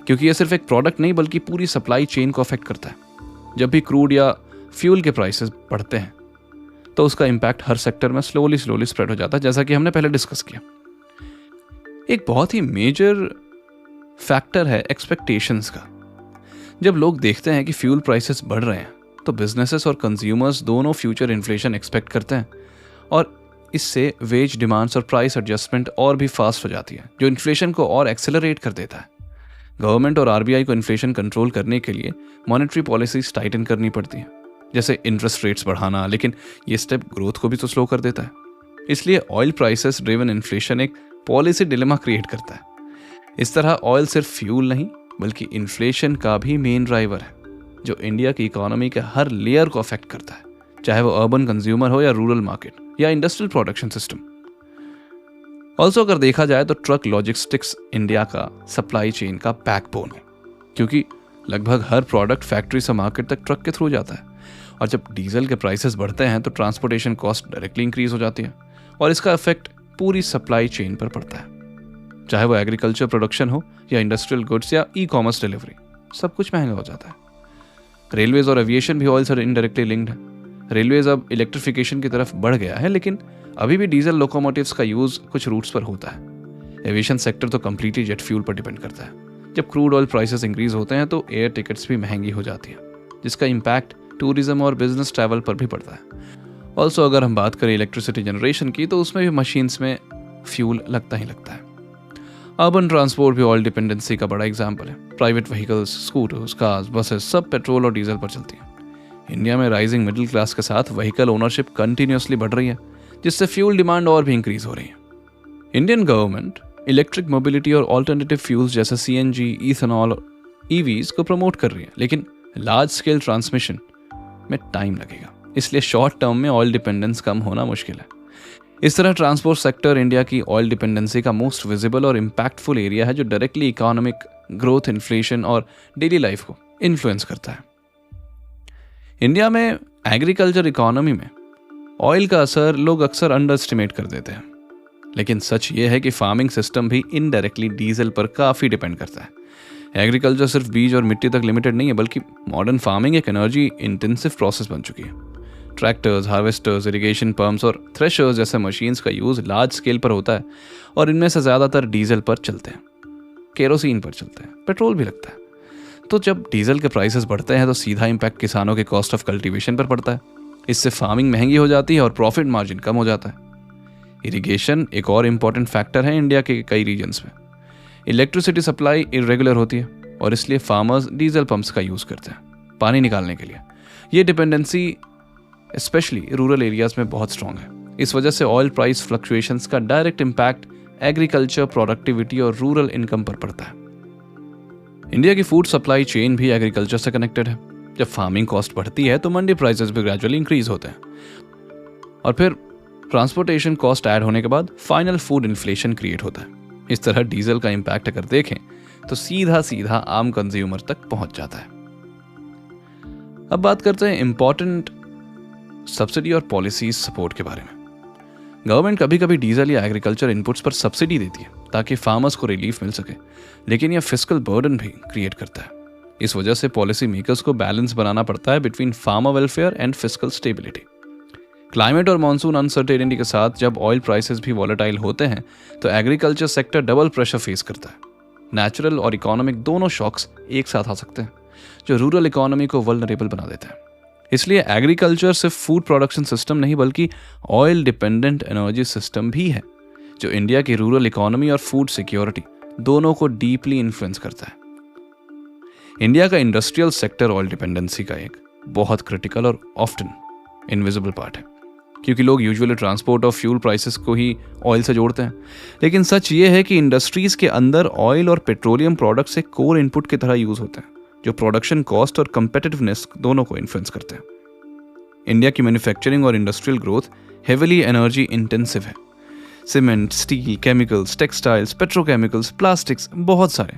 क्योंकि यह सिर्फ एक प्रोडक्ट नहीं बल्कि पूरी सप्लाई चेन को अफेक्ट करता है। जब भी क्रूड या फ्यूल के प्राइसेस बढ़ते हैं तो उसका इम्पैक्ट हर सेक्टर में स्लोली स्प्रेड हो जाता है, जैसा कि हमने पहले डिस्कस किया। एक बहुत ही मेजर फैक्टर है एक्सपेक्टेशंस का। जब लोग देखते हैं कि फ्यूल प्राइसेस बढ़ रहे हैं तो बिजनेसेस और कंज्यूमर्स दोनों फ्यूचर इन्फ्लेशन एक्सपेक्ट करते हैं, और इससे वेज डिमांड्स और प्राइस एडजस्टमेंट और भी फास्ट हो जाती है, जो इन्फ्लेशन को और एक्सेलरेट कर देता है। गवर्नमेंट और आरबीआई को इन्फ्लेशन कंट्रोल करने के लिए मॉनेटरी पॉलिसीज टाइटन करनी पड़ती है, जैसे इंटरेस्ट रेट्स बढ़ाना, लेकिन ये स्टेप ग्रोथ को भी तो स्लो कर देता है। इसलिए ऑयल प्राइसेस ड्रिवन इन्फ्लेशन एक पॉलिसी डिलेमा क्रिएट करता है। इस तरह ऑयल सिर्फ फ्यूल नहीं बल्कि इन्फ्लेशन का भी मेन ड्राइवर है, जो इंडिया की इकोनॉमी के हर लेयर को अफेक्ट करता है, चाहे वो अर्बन कंज्यूमर हो या रूरल मार्केट या इंडस्ट्रियल प्रोडक्शन सिस्टम। ऑल्सो अगर देखा जाए तो ट्रक लॉजिस्टिक्स इंडिया का सप्लाई चेन का बैकबोन है, क्योंकि लगभग हर प्रोडक्ट फैक्ट्री से मार्केट तक ट्रक के थ्रू जाता है। और जब डीजल के प्राइसेस बढ़ते हैं तो ट्रांसपोर्टेशन कॉस्ट डायरेक्टली इंक्रीज हो जाती है, और इसका इफेक्ट पूरी सप्लाई चेन पर पड़ता है, चाहे वो एग्रीकल्चर प्रोडक्शन हो या इंडस्ट्रियल गुड्स या ई कॉमर्स डिलीवरी, सब कुछ महंगा हो जाता है। रेलवेज और एविएशन भी ऑयल से इनडायरेक्टली लिंक्ड है। रेलवेज अब इलेक्ट्रिफिकेशन की तरफ बढ़ गया है, लेकिन अभी भी डीजल लोकोमोटिव्स का यूज कुछ रूट्स पर होता है। एविएशन सेक्टर तो कंप्लीटली जेट फ्यूल पर डिपेंड करता है। जब क्रूड ऑयल प्राइसेस इंक्रीज होते हैं तो एयर टिकट्स भी महंगी हो जाती है, जिसका इम्पैक्ट टूरिज्म और बिजनेस ट्रैवल पर भी पड़ता है। ऑल्सो अगर हम बात करें इलेक्ट्रिसिटी जनरेशन की, तो उसमें भी मशीन्स में फ्यूल लगता ही लगता है। अर्बन ट्रांसपोर्ट भी ऑयल डिपेंडेंसी का बड़ा एग्जाम्पल है। Private vehicles, scooters, cars, buses सब पेट्रोल और डीजल पर चलती हैं। इंडिया में राइजिंग मिडिल क्लास के साथ व्हीकल ओनरशिप कंटिन्यूसली बढ़ रही है, जिससे फ्यूल डिमांड और भी इंक्रीज हो रही है। इंडियन गवर्नमेंट इलेक्ट्रिक मोबिलिटी और ऑल्टरनेटिव फ्यूल्स जैसे सीएनजी, इथेनॉल, ईवीज को प्रमोट कर रही है, लेकिन लार्ज स्केल ट्रांसमिशन में टाइम लगेगा, इसलिए शॉर्ट टर्म में ऑयल डिपेंडेंस कम होना मुश्किल है। इस तरह ट्रांसपोर्ट सेक्टर इंडिया की ऑयल डिपेंडेंसी का मोस्ट विजिबल और इम्पैक्टफुल एरिया है, जो डायरेक्टली इकोनॉमिक ग्रोथ, इन्फ्लेशन और डेली लाइफ को इन्फ्लुएंस करता है। इंडिया में एग्रीकल्चर इकोनॉमी में ऑयल का असर लोग अक्सर अंडर एस्टिमेट कर देते हैं, लेकिन सच ये है कि फार्मिंग सिस्टम भी इनडायरेक्टली डीजल पर काफ़ी डिपेंड करता है। एग्रीकल्चर सिर्फ बीज और मिट्टी तक लिमिटेड नहीं है, बल्कि मॉडर्न फार्मिंग एक एनर्जी इंटेंसिव प्रोसेस बन चुकी है। ट्रैक्टर्स, हार्वेस्टर्स, इरिगेशन पंप्स और थ्रेशर्स जैसे मशीन्स का यूज़ लार्ज स्केल पर होता है, और इनमें से ज़्यादातर डीजल पर चलते हैं, केरोसिन पर चलते हैं, पेट्रोल भी लगता है। तो जब डीजल के प्राइसेस बढ़ते हैं तो सीधा इम्पैक्ट किसानों के कॉस्ट ऑफ कल्टीवेशन पर पड़ता है। इससे फार्मिंग महंगी हो जाती है और प्रॉफिट मार्जिन कम हो जाता है। इरिगेशन एक और इम्पॉर्टेंट फैक्टर है इंडिया के कई रीजन्स में। इलेक्ट्रिसिटी सप्लाई इरेगुलर होती है और इसलिए फार्मर्स डीजल पंप्स का यूज़ करते हैं पानी निकालने के लिए। ये डिपेंडेंसी स्पेशली रूरल एरियाज में बहुत स्ट्रॉन्ग है। इस वजह से ऑयल प्राइस फ्लक्चुएशंस का डायरेक्ट इम्पैक्ट एग्रीकल्चर, प्रोडक्टिविटी और रूरल इनकम पर पड़ता है। इंडिया की फूड सप्लाई चेन भी एग्रीकल्चर से कनेक्टेड है। जब फार्मिंग कॉस्ट बढ़ती है तो मंडी प्राइसेस भी ग्रेजुअली इंक्रीज होते हैं, और फिर ट्रांसपोर्टेशन कॉस्ट ऐड होने के बाद फाइनल फूड इन्फ्लेशन क्रिएट होता है। इस तरह डीजल का इम्पैक्ट अगर देखें तो सीधा सीधा आम कंज्यूमर तक पहुंच जाता है। अब बात करते हैं इंपॉर्टेंट सब्सिडी और पॉलिसी सपोर्ट के बारे में। गवर्नमेंट कभी कभी डीजल या एग्रीकल्चर इनपुट्स पर सब्सिडी देती है ताकि फार्मर्स को रिलीफ मिल सके, लेकिन यह फिस्कल बर्डन भी क्रिएट करता है। इस वजह से पॉलिसी मेकर्स को बैलेंस बनाना पड़ता है between farmer welfare and fiscal stability. Climate और मॉनसून अनसर्टेनिटी के साथ जब ऑयल प्राइसेस भी वॉलेटाइल होते हैं तो agriculture sector double pressure face करता है। नेचुरल और इकोनॉमिक दोनों शॉक्स एक साथ आ सकते हैं, जो रूरल इकोनॉमी को वल्नरेबल बना देते हैं। इसलिए एग्रीकल्चर सिर्फ फूड प्रोडक्शन सिस्टम नहीं, बल्कि ऑयल डिपेंडेंट एनर्जी सिस्टम भी है, जो इंडिया की रूरल इकोनॉमी और फूड सिक्योरिटी दोनों को डीपली इन्फ्लुएंस करता है। इंडिया का इंडस्ट्रियल सेक्टर ऑयल डिपेंडेंसी का एक बहुत क्रिटिकल और ऑफ्टन इनविजिबल पार्ट है, क्योंकि लोग यूजुअली ट्रांसपोर्ट और फ्यूल प्राइसेस को ही ऑयल से जोड़ते हैं। लेकिन सच ये है कि इंडस्ट्रीज के अंदर ऑयल और पेट्रोलियम प्रोडक्ट्स एक कोर इनपुट की तरह यूज होते हैं, जो प्रोडक्शन कॉस्ट और कंपेटिटिवनेस दोनों को इन्फ्लुएंस करते हैं। इंडिया की मैन्युफैक्चरिंग और industrial growth heavily energy intensive है। Cement, steel, chemicals, textiles, petrochemicals, plastics, बहुत सारे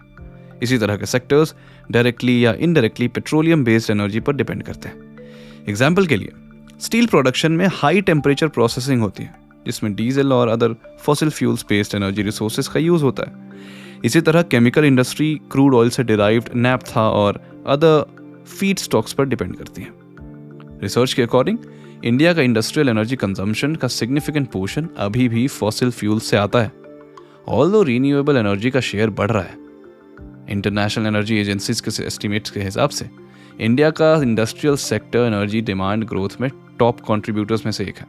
इसी तरह के सेक्टर्स डायरेक्टली या इनडायरेक्टली पेट्रोलियम बेस्ड एनर्जी पर डिपेंड करते हैं। एग्जाम्पल के लिए स्टील प्रोडक्शन में हाई टेम्परेचर प्रोसेसिंग होती है, जिसमें डीजल और other fossil fuels based energy resources का यूज होता है। इसी तरह केमिकल इंडस्ट्री क्रूड ऑयल से डिराइव्ड नैप्था और अदर फीड स्टॉक्स पर डिपेंड करती है। रिसर्च के अकॉर्डिंग इंडिया का इंडस्ट्रियल एनर्जी कंजम्पशन का सिग्निफिकेंट पोर्शन अभी भी फॉसिल फ्यूल से आता है, ऑल्दो रिन्यूएबल एनर्जी का शेयर बढ़ रहा है। इंटरनेशनल एनर्जी एजेंसीज के एस्टिमेट्स के हिसाब से इंडिया का industrial sector energy demand growth में टॉप कंट्रीब्यूटर्स में से एक है,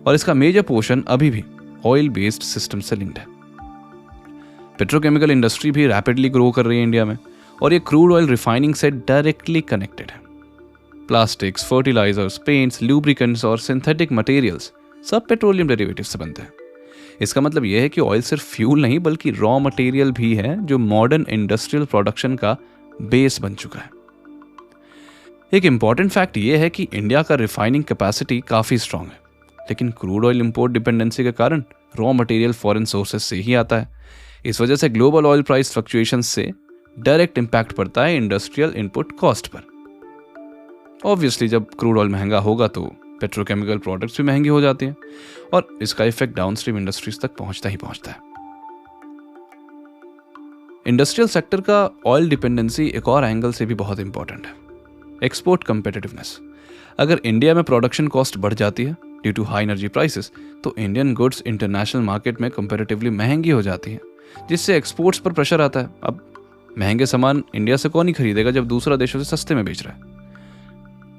और इसका मेजर पोर्शन अभी भी ऑयल बेस्ड सिस्टम से लिंक्ड है। पेट्रोकेमिकल इंडस्ट्री भी रैपिडली ग्रो कर रही है इंडिया में, और ये क्रूड ऑयल रिफाइनिंग से डायरेक्टली कनेक्टेड है। प्लास्टिक्स, फर्टिलाइजर्स, पेंट्स, लुब्रिकेंट्स और सिंथेटिक मटेरियल्स सब पेट्रोलियम डेरिवेटिव से बनते हैं। इसका मतलब यह है कि ऑयल सिर्फ फ्यूल नहीं, बल्कि रॉ मटेरियल भी है, जो मॉडर्न इंडस्ट्रियल प्रोडक्शन का बेस बन चुका है। एक इंपॉर्टेंट फैक्ट यह है कि इंडिया का रिफाइनिंग कैपेसिटी काफ़ी स्ट्रांग है, लेकिन क्रूड ऑयल इंपोर्ट डिपेंडेंसी के कारण रॉ मटेरियल फॉरेन सोर्सेज से ही आता है। इस वजह से ग्लोबल ऑयल प्राइस फ्लक्चुएशन से डायरेक्ट इंपैक्ट पड़ता है industrial input cost per. Obviously जब क्रूड ऑयल महंगा होगा तो पेट्रोकेमिकल प्रोडक्ट्स भी महंगी हो जाती हैं, और इसका इफेक्ट डाउनस्ट्रीम इंडस्ट्रीज तक पहुंचता ही पहुंचता है। इंडस्ट्रियल सेक्टर का ऑयल डिपेंडेंसी एक और एंगल से भी बहुत इंपॉर्टेंट है, एक्सपोर्ट कंपेटिटिवनेस। अगर इंडिया में प्रोडक्शन कॉस्ट बढ़ जाती है due to high energy prices, तो इंडियन गुड्स इंटरनेशनल मार्केट में कंपेरेटिवली महंगी हो जाती है, जिससे एक्सपोर्ट्स पर प्रेशर आता है। अब महंगे सामान इंडिया से कौन ही खरीदेगा जब दूसरा देशों से सस्ते में बेच रहा है।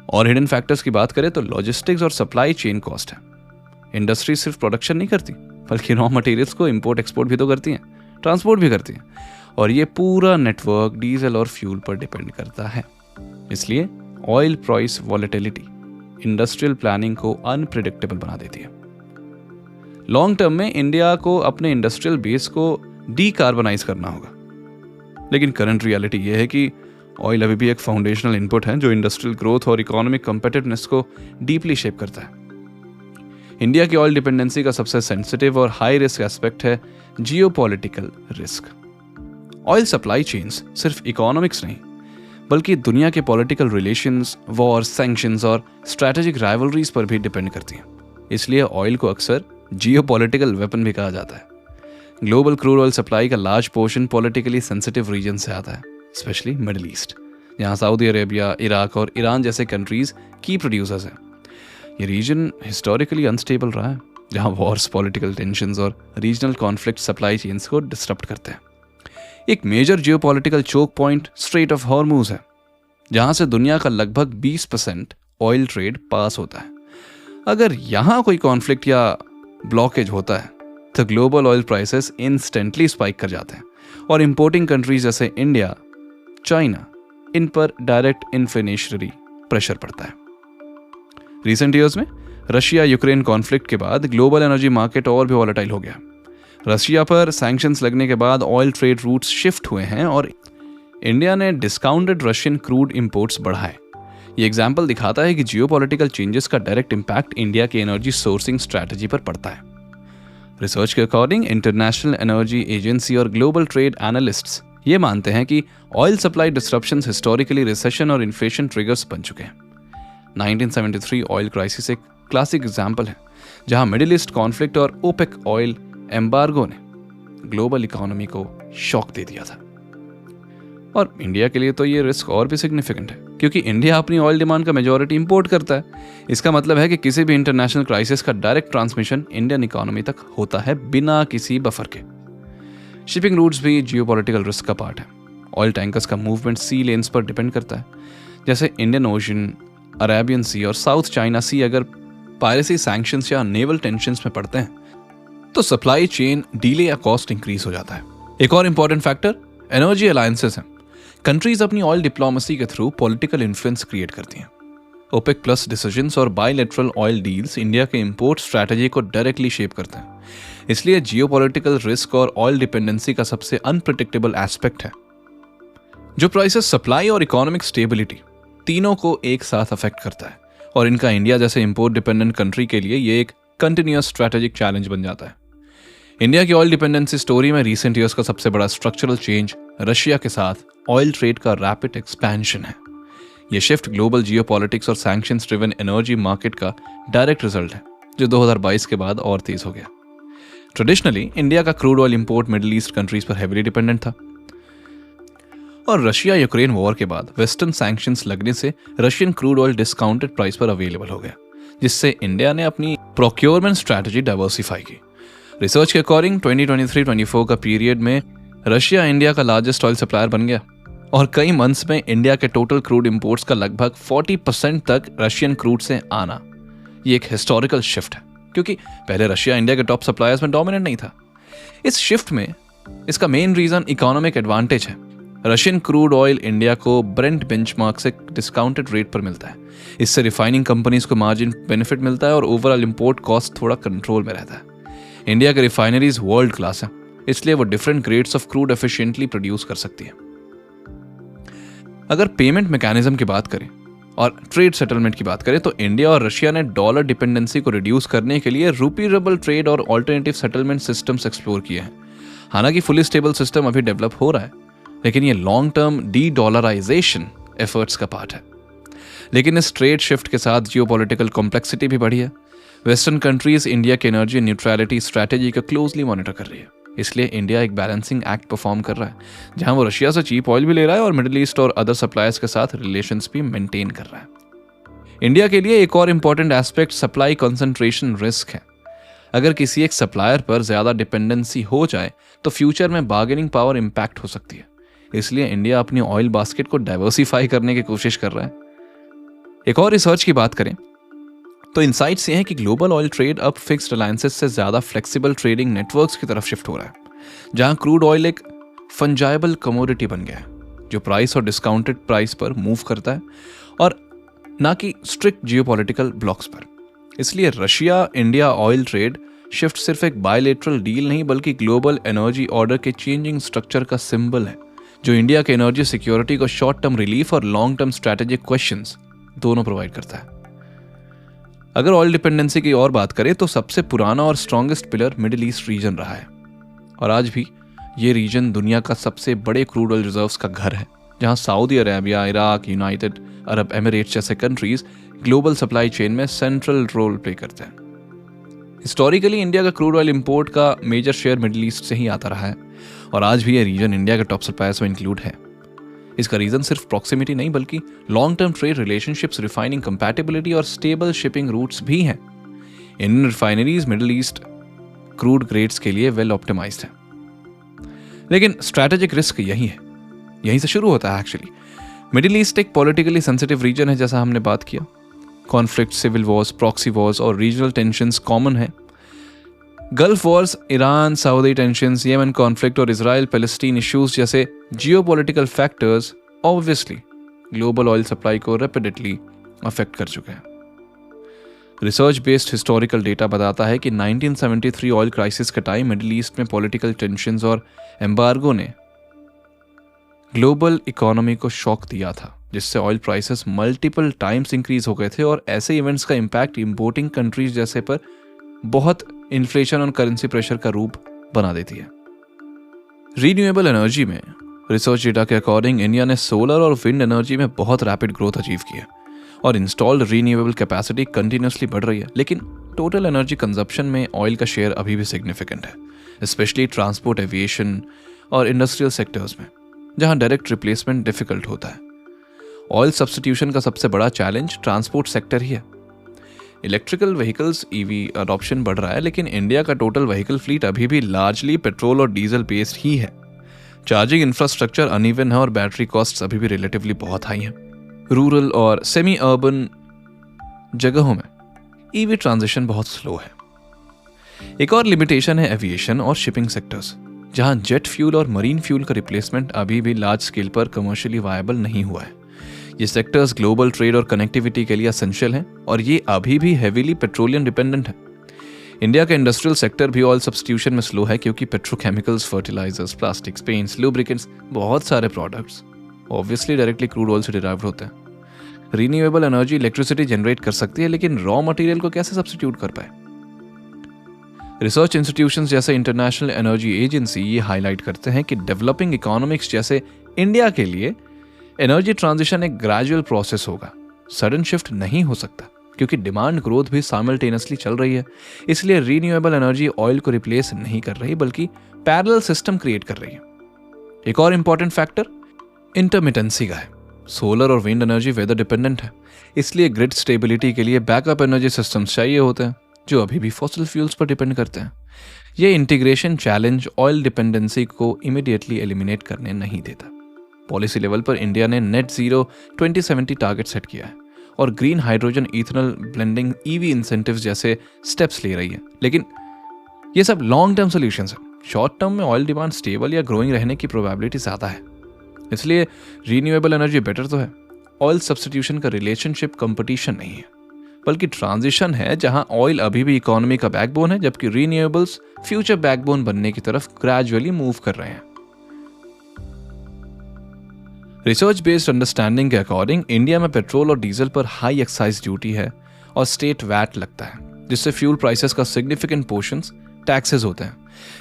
और हिडन फैक्टर्स की बात करें तो लॉजिस्टिक्स और सप्लाई चेन कॉस्ट है। इंडस्ट्री सिर्फ प्रोडक्शन नहीं करती, बल्कि रॉ मटेरियल्स को इंपोर्ट एक्सपोर्ट भी तो करती हैं। ट्रांसपोर्ट भी करती है, और ये पूरा नेटवर्क डीजल और फ्यूल पर डिपेंड करता है। इसलिए oil price volatility industrial planning को अनप्रिडिक्टेबल बना देती है। लॉन्ग टर्म में इंडिया को अपने इंडस्ट्रियल बेस को डीकार्बनाइज करना होगा, लेकिन करंट रियलिटी यह है कि ऑयल अभी भी एक फाउंडेशनल इनपुट है जो इंडस्ट्रियल ग्रोथ और इकोनॉमिक कम्पिटिटिवनेस को डीपली शेप करता है। इंडिया की ऑयल डिपेंडेंसी का सबसे सेंसिटिव और हाई रिस्क एस्पेक्ट है geopolitical risk. Oil supply chains सिर्फ इकोनॉमिक्स नहीं, बल्कि दुनिया के पॉलिटिकल रिलेशंस, वॉर, सैंक्शंस और स्ट्रैटेजिक राइवलरीज पर भी डिपेंड करती हैं। इसलिए ऑयल को अक्सर जियोपॉलिटिकल वेपन भी कहा जाता है। ग्लोबल क्रूड ऑयल सप्लाई का large portion politically sensitive region से आता है, स्पेशली मिडिल ईस्ट, जहाँ सऊदी अरेबिया, इराक और ईरान जैसे कंट्रीज की प्रोड्यूसर्स हैं। ये रीजन हिस्टोरिकली अनस्टेबल रहा है, जहाँ वॉर्स, पॉलिटिकल टेंशंस और रीजनल कॉन्फ्लिक्ट सप्लाई चेन्स को डिस्टर्ब करते हैं। एक major geopolitical choke point strait of Hormuz है, जहाँ से दुनिया का लगभग 20% ऑयल ट्रेड पास होता है। अगर यहाँ कोई कॉन्फ्लिक्ट या ब्लॉकेज होता है तो global oil prices instantly spike कर जाते हैं और इंपोर्टिंग कंट्रीज जैसे इंडिया, चाइना, इन पर डायरेक्ट इन्फ्लेशनरी प्रेशर पड़ता है। रिसेंट ईयर्स में रशिया यूक्रेन कॉन्फ्लिक्ट के बाद ग्लोबल एनर्जी मार्केट और भी वॉलेटाइल हो गया। रशिया पर सैंक्शंस लगने के बाद ऑयल ट्रेड रूट्स शिफ्ट हुए हैं और इंडिया ने डिस्काउंटेड रशियन क्रूड इंपोर्ट्स बढ़ाए। ये एग्जाम्पल दिखाता है कि जियोपॉलिटिकल चेंजेस का डायरेक्ट इम्पैक्ट इंडिया की एनर्जी सोर्सिंग स्ट्रैटेजी पर पड़ता है। रिसर्च के अकॉर्डिंग इंटरनेशनल एनर्जी एजेंसी और ग्लोबल ट्रेड एनालिस्ट्स ये मानते हैं कि oil supply disruptions historically recession और इन्फ्लेशन ट्रिगर्स बन चुके हैं। 1973 ऑयल क्राइसिस एक क्लासिक एग्जाम्पल है, जहां मिडिल ईस्ट कॉन्फ्लिक्ट और ओपेक ऑयल एम्बार्गो ने ग्लोबल इकोनॉमी को शॉक दे दिया था। और इंडिया के लिए तो ये रिस्क और भी सिग्निफिकेंट है, क्योंकि इंडिया अपनी ऑयल डिमांड का मेजॉरिटी इंपोर्ट करता है। इसका मतलब है कि किसी भी इंटरनेशनल क्राइसिस का डायरेक्ट ट्रांसमिशन इंडियन इकोनॉमी तक होता है बिना किसी बफर के। शिपिंग रूट्स भी जियोपॉलिटिकल रिस्क का पार्ट है। ऑयल टैंकर्स का मूवमेंट सी लेन्स पर डिपेंड करता है, जैसे इंडियन ओशन, अरेबियन सी और साउथ चाइना सी अगर पायरेसी, सैंक्शंस या नेवल टेंशंस में पड़ते हैं तो सप्लाई चेन डिले या कॉस्ट इंक्रीज हो जाता है। एक और इंपॉर्टेंट फैक्टर एनर्जी अलायंसेस हैं। कंट्रीज अपनी ऑयल डिप्लोमेसी के थ्रू पॉलिटिकल इन्फ्लुएंस क्रिएट करती हैं। ओपेक प्लस डिसीजंस और बायलैटरल ऑयल डील्स इंडिया के इंपोर्ट स्ट्रैटेजी को डायरेक्टली शेप करते हैं। इसलिए जियोपॉलिटिकल रिस्क और ऑयल डिपेंडेंसी का सबसे अनप्रेडिक्टेबल एस्पेक्ट है, जो प्राइसेस, सप्लाई और इकोनॉमिक स्टेबिलिटी तीनों को एक साथ अफेक्ट करता है। और इनका इंडिया जैसे इंपोर्ट डिपेंडेंट कंट्री के लिए ये एक कंटिन्यूअस स्ट्रैटेजिक चैलेंज बन जाता है। इंडिया की ऑयल डिपेंडेंसी स्टोरी में रीसेंट ईयर्स का सबसे बड़ा स्ट्रक्चरल चेंज रशिया के साथ ऑयल ट्रेड का रैपिड एक्सपेंशन है। यह शिफ्ट ग्लोबल जियोपॉलिटिक्स और सैंक्शंस ड्रिवन एनर्जी मार्केट का डायरेक्ट रिजल्ट है, जो 2022 के बाद और तेज हो गया। ट्रेडिशनली इंडिया का crude oil import middle east countries पर हेवीली डिपेंडेंट था, और रशिया यूक्रेन वॉर के बाद वेस्टर्न सैंक्शंस लगने से Russian crude oil discounted price पर अवेलेबल हो गया, जिससे इंडिया ने अपनी प्रोक्योरमेंट स्ट्रैटेजी डाइवर्सिफाई की। रिसर्च के अकॉर्डिंग 2023-24 का पीरियड में रशिया इंडिया का लार्जेस्ट ऑयल सप्लायर बन गया, और कई मंथ्स में इंडिया के टोटल क्रूड इंपोर्ट्स का लगभग 40% तक रशियन क्रूड से आना। ये एक हिस्टोरिकल शिफ्ट है, क्योंकि पहले रशिया इंडिया के टॉप सप्लायर्स में डोमिनेंट नहीं था। इस शिफ्ट में इसका मेन रीजन इकोनॉमिक एडवांटेज है। रशियन क्रूड ऑयल इंडिया को ब्रेंट बेंचमार्क से डिस्काउंटेड रेट पर मिलता है। इससे रिफाइनिंग कंपनीज को मार्जिन बेनिफिट मिलता है और ओवरऑल इंपोर्ट कॉस्ट थोड़ा कंट्रोल में रहता है। इंडिया के रिफाइनरीज वर्ल्ड क्लास है, इसलिए वो different grades of crude efficiently produce कर सकती है। अगर पेमेंट मैकेनिज्म की बात करें और ट्रेड सेटलमेंट की बात करें, तो इंडिया और रशिया ने डॉलर डिपेंडेंसी को रिड्यूस करने के लिए रूपी रबल ट्रेड और ऑल्टरनेटिव सेटलमेंट सिस्टम्स एक्सप्लोर किए हैं। हालांकि फुली स्टेबल सिस्टम अभी डेवलप हो रहा है, लेकिन ये long term de dollarisation efforts का पार्ट है। लेकिन इस ट्रेड शिफ्ट के साथ जियोपॉलिटिकल कॉम्प्लेक्सिटी भी बढ़ी है। वेस्टर्न कंट्रीज इंडिया की एनर्जी न्यूट्रलिटी स्ट्रैटेजी को क्लोजली मॉनिटर कर रही है। इसलिए इंडिया एक बैलेंसिंग एक्ट परफॉर्म कर रहा है, जहां वो रशिया से चीप ऑयल भी ले रहा है और मिडिल ईस्ट और अदर सप्लायर्स के साथ रिलेशंस भी मेंटेन कर रहा है। इंडिया के लिए एक और important aspect supply concentration risk है। अगर किसी एक सप्लायर पर ज्यादा डिपेंडेंसी हो जाए तो फ्यूचर में बार्गेनिंग पावर इंपैक्ट हो सकती है। इसलिए इंडिया अपनी ऑयल बास्केट को डाइवर्सिफाई करने की कोशिश कर रहा है। एक और रिसर्च की बात करें तो इनसाइट्स ये हैं कि ग्लोबल ऑयल ट्रेड अब फिक्स्ड अलायंसेस से ज्यादा फ्लेक्सिबल ट्रेडिंग नेटवर्क्स की तरफ शिफ्ट हो रहा है। जहां क्रूड ऑयल एक फंजाइबल कमोडिटी बन गया है जो प्राइस और डिस्काउंटेड प्राइस पर मूव करता है और ना कि स्ट्रिक्ट जियोपॉलिटिकल ब्लॉक्स पर। इसलिए Russia India oil trade shift सिर्फ एक बायलेटरल डील नहीं बल्कि ग्लोबल एनर्जी ऑर्डर के चेंजिंग स्ट्रक्चर का सिंबल है जो इंडिया के एनर्जी सिक्योरिटी को शॉर्ट टर्म रिलीफ और लॉन्ग टर्म स्ट्रैटेजिक क्वेश्चंस दोनों प्रोवाइड करता है। अगर ऑयल डिपेंडेंसी की और बात करें तो सबसे पुराना और strongest pillar middle east region रहा है और आज भी ये रीजन दुनिया का सबसे बड़े क्रूड ऑयल रिजर्व्स का घर है, जहां Saudi Arabia, Iraq, United Arab Emirates जैसे कंट्रीज ग्लोबल सप्लाई चेन में सेंट्रल रोल प्ले करते हैं। हिस्टोरिकली इंडिया का क्रूड ऑयल इंपोर्ट का मेजर शेयर मिडिल ईस्ट से ही आता रहा है और आज भी ये रीजन इंडिया के टॉप सप्लायर्स में इंक्लूड है। इसका रीजन सिर्फ प्रॉक्सिमिटी नहीं बल्कि long term trade relationships, refining compatibility और स्टेबल शिपिंग रूट्स भी हैं। Indian refineries middle east crude grades के लिए वेल ऑप्टिमाइज्ड है, लेकिन स्ट्रैटेजिक रिस्क यहीं से शुरू होता है। एक्चुअली मिडिल ईस्ट एक पॉलिटिकली सेंसिटिव रीजन है, जैसा हमने बात किया। Conflict, civil wars, proxy wars और रीजनल टेंशंस कॉमन है। Gulf wars, Iran Saudi tensions, Yemen conflict और इजराइल पैलेस्टीन इश्यूज जैसे geopolitical factors obviously global oil supply को रैपिडली अफेक्ट कर चुके हैं। रिसर्च बेस्ड हिस्टोरिकल डेटा बताता है कि 1973 ऑयल क्राइसिस के टाइम मिडिल ईस्ट में पॉलिटिकल टेंशंस और एम्बार्गो ने ग्लोबल इकोनॉमी को शॉक दिया था, जिससे oil prices multiple times increase हो गए थे और ऐसे इवेंट्स का इम्पैक्ट इंपोर्टिंग कंट्रीज जैसे पर बहुत इन्फ्लेशन और करेंसी प्रेशर का रूप बना देती है। रीन्यूएबल एनर्जी में रिसर्च डेटा के अकॉर्डिंग इंडिया ने सोलर और विंड एनर्जी में बहुत रैपिड ग्रोथ अचीव की है और इंस्टॉल्ड रीन्यूएबल कैपेसिटी कंटिन्यूसली बढ़ रही है, लेकिन टोटल एनर्जी कंजप्शन में ऑयल का शेयर अभी भी सिग्निफिकेंट है, स्पेशली ट्रांसपोर्ट, एविएशन और इंडस्ट्रियल सेक्टर्स में, जहां डायरेक्ट रिप्लेसमेंट डिफिकल्ट होता है। ऑयल सब्स्टिट्यूशन का सबसे बड़ा चैलेंज ट्रांसपोर्ट सेक्टर ही है। इलेक्ट्रिकल व्हीकल्स ईवी अडॉप्शन बढ़ रहा है, लेकिन इंडिया का टोटल व्हीकल फ्लीट अभी भी लार्जली पेट्रोल और डीजल बेस्ड ही है। चार्जिंग इंफ्रास्ट्रक्चर अनइवन है और बैटरी कॉस्ट्स अभी भी रिलेटिवली बहुत हाई हैं। रूरल और सेमी अर्बन जगहों में ईवी ट्रांजिशन बहुत स्लो है। एक और लिमिटेशन है एविएशन और शिपिंग सेक्टर्स, जहां जेट फ्यूल और मरीन फ्यूल का रिप्लेसमेंट अभी भी लार्ज स्केल पर कमर्शियली वायबल नहीं हुआ है। ये सेक्टर्स ग्लोबल ट्रेड और कनेक्टिविटी के लिए एसेंशियल हैं और ये अभी भी हेवीली पेट्रोलियम डिपेंडेंट है। इंडिया का इंडस्ट्रियल सेक्टर भी ऑयल सब्स्टिट्यूशन में स्लो है क्योंकि petrochemicals, fertilisers, plastics, paints, lubricants, बहुत सारे products obviously directly crude oil से डिराइव्ड होते हैं। रीन्यूएबल एनर्जी इलेक्ट्रिसिटी जनरेट कर सकती है, लेकिन रॉ मटेरियल को कैसे सब्स्टिट्यूट कर पाए? रिसर्च इंस्टीट्यूशंस जैसे इंटरनेशनल एनर्जी एजेंसी ये हाईलाइट करते हैं कि डेवलपिंग इकोनॉमिक्स जैसे इंडिया के लिए एनर्जी ट्रांजिशन एक ग्रेजुअल प्रोसेस होगा, सडन शिफ्ट नहीं हो सकता क्योंकि डिमांड ग्रोथ भी साइमल्टेनियसली चल रही है। इसलिए रीन्यूएबल एनर्जी ऑयल को रिप्लेस नहीं कर रही बल्कि पैरेलल सिस्टम क्रिएट कर रही है। एक और इंपॉर्टेंट फैक्टर इंटरमिटेंसी का है। सोलर और विंड एनर्जी वेदर डिपेंडेंट है, इसलिए ग्रिड स्टेबिलिटी के लिए बैकअप एनर्जी सिस्टम्स चाहिए होते हैं जो अभी भी फॉसिल फ्यूल्स पर डिपेंड करते हैं। ये इंटीग्रेशन चैलेंज ऑयल डिपेंडेंसी को इमीडिएटली एलिमिनेट करने नहीं देता। पॉलिसी लेवल पर इंडिया ने नेट जीरो 2070 टारगेट सेट किया है और green hydrogen ethanol blending, EV incentives जैसे स्टेप्स ले रही है, लेकिन ये सब लॉन्ग टर्म सॉल्यूशंस हैं। शॉर्ट टर्म में ऑयल डिमांड स्टेबल या ग्रोइंग रहने की प्रोबेबिलिटी ज़्यादा है, इसलिए रीन्यूएबल एनर्जी बेटर तो है। ऑयल सब्स्टिट्यूशन का रिलेशनशिप कंपटीशन नहीं है बल्कि ट्रांजिशन है, जहां ऑयल अभी भी इकोनॉमी का बैकबोन है जबकि रीन्यूएबल्स फ्यूचर बैकबोन बनने की तरफ ग्रेजुअली मूव कर रहे हैं। रिसर्च बेस्ड अंडरस्टैंडिंग के अकॉर्डिंग इंडिया में पेट्रोल और डीजल पर हाई एक्साइज ड्यूटी है और स्टेट वैट लगता है, जिससे फ्यूल प्राइसेस का सिग्निफिकेंट पोर्शंस टैक्सेस होते हैं।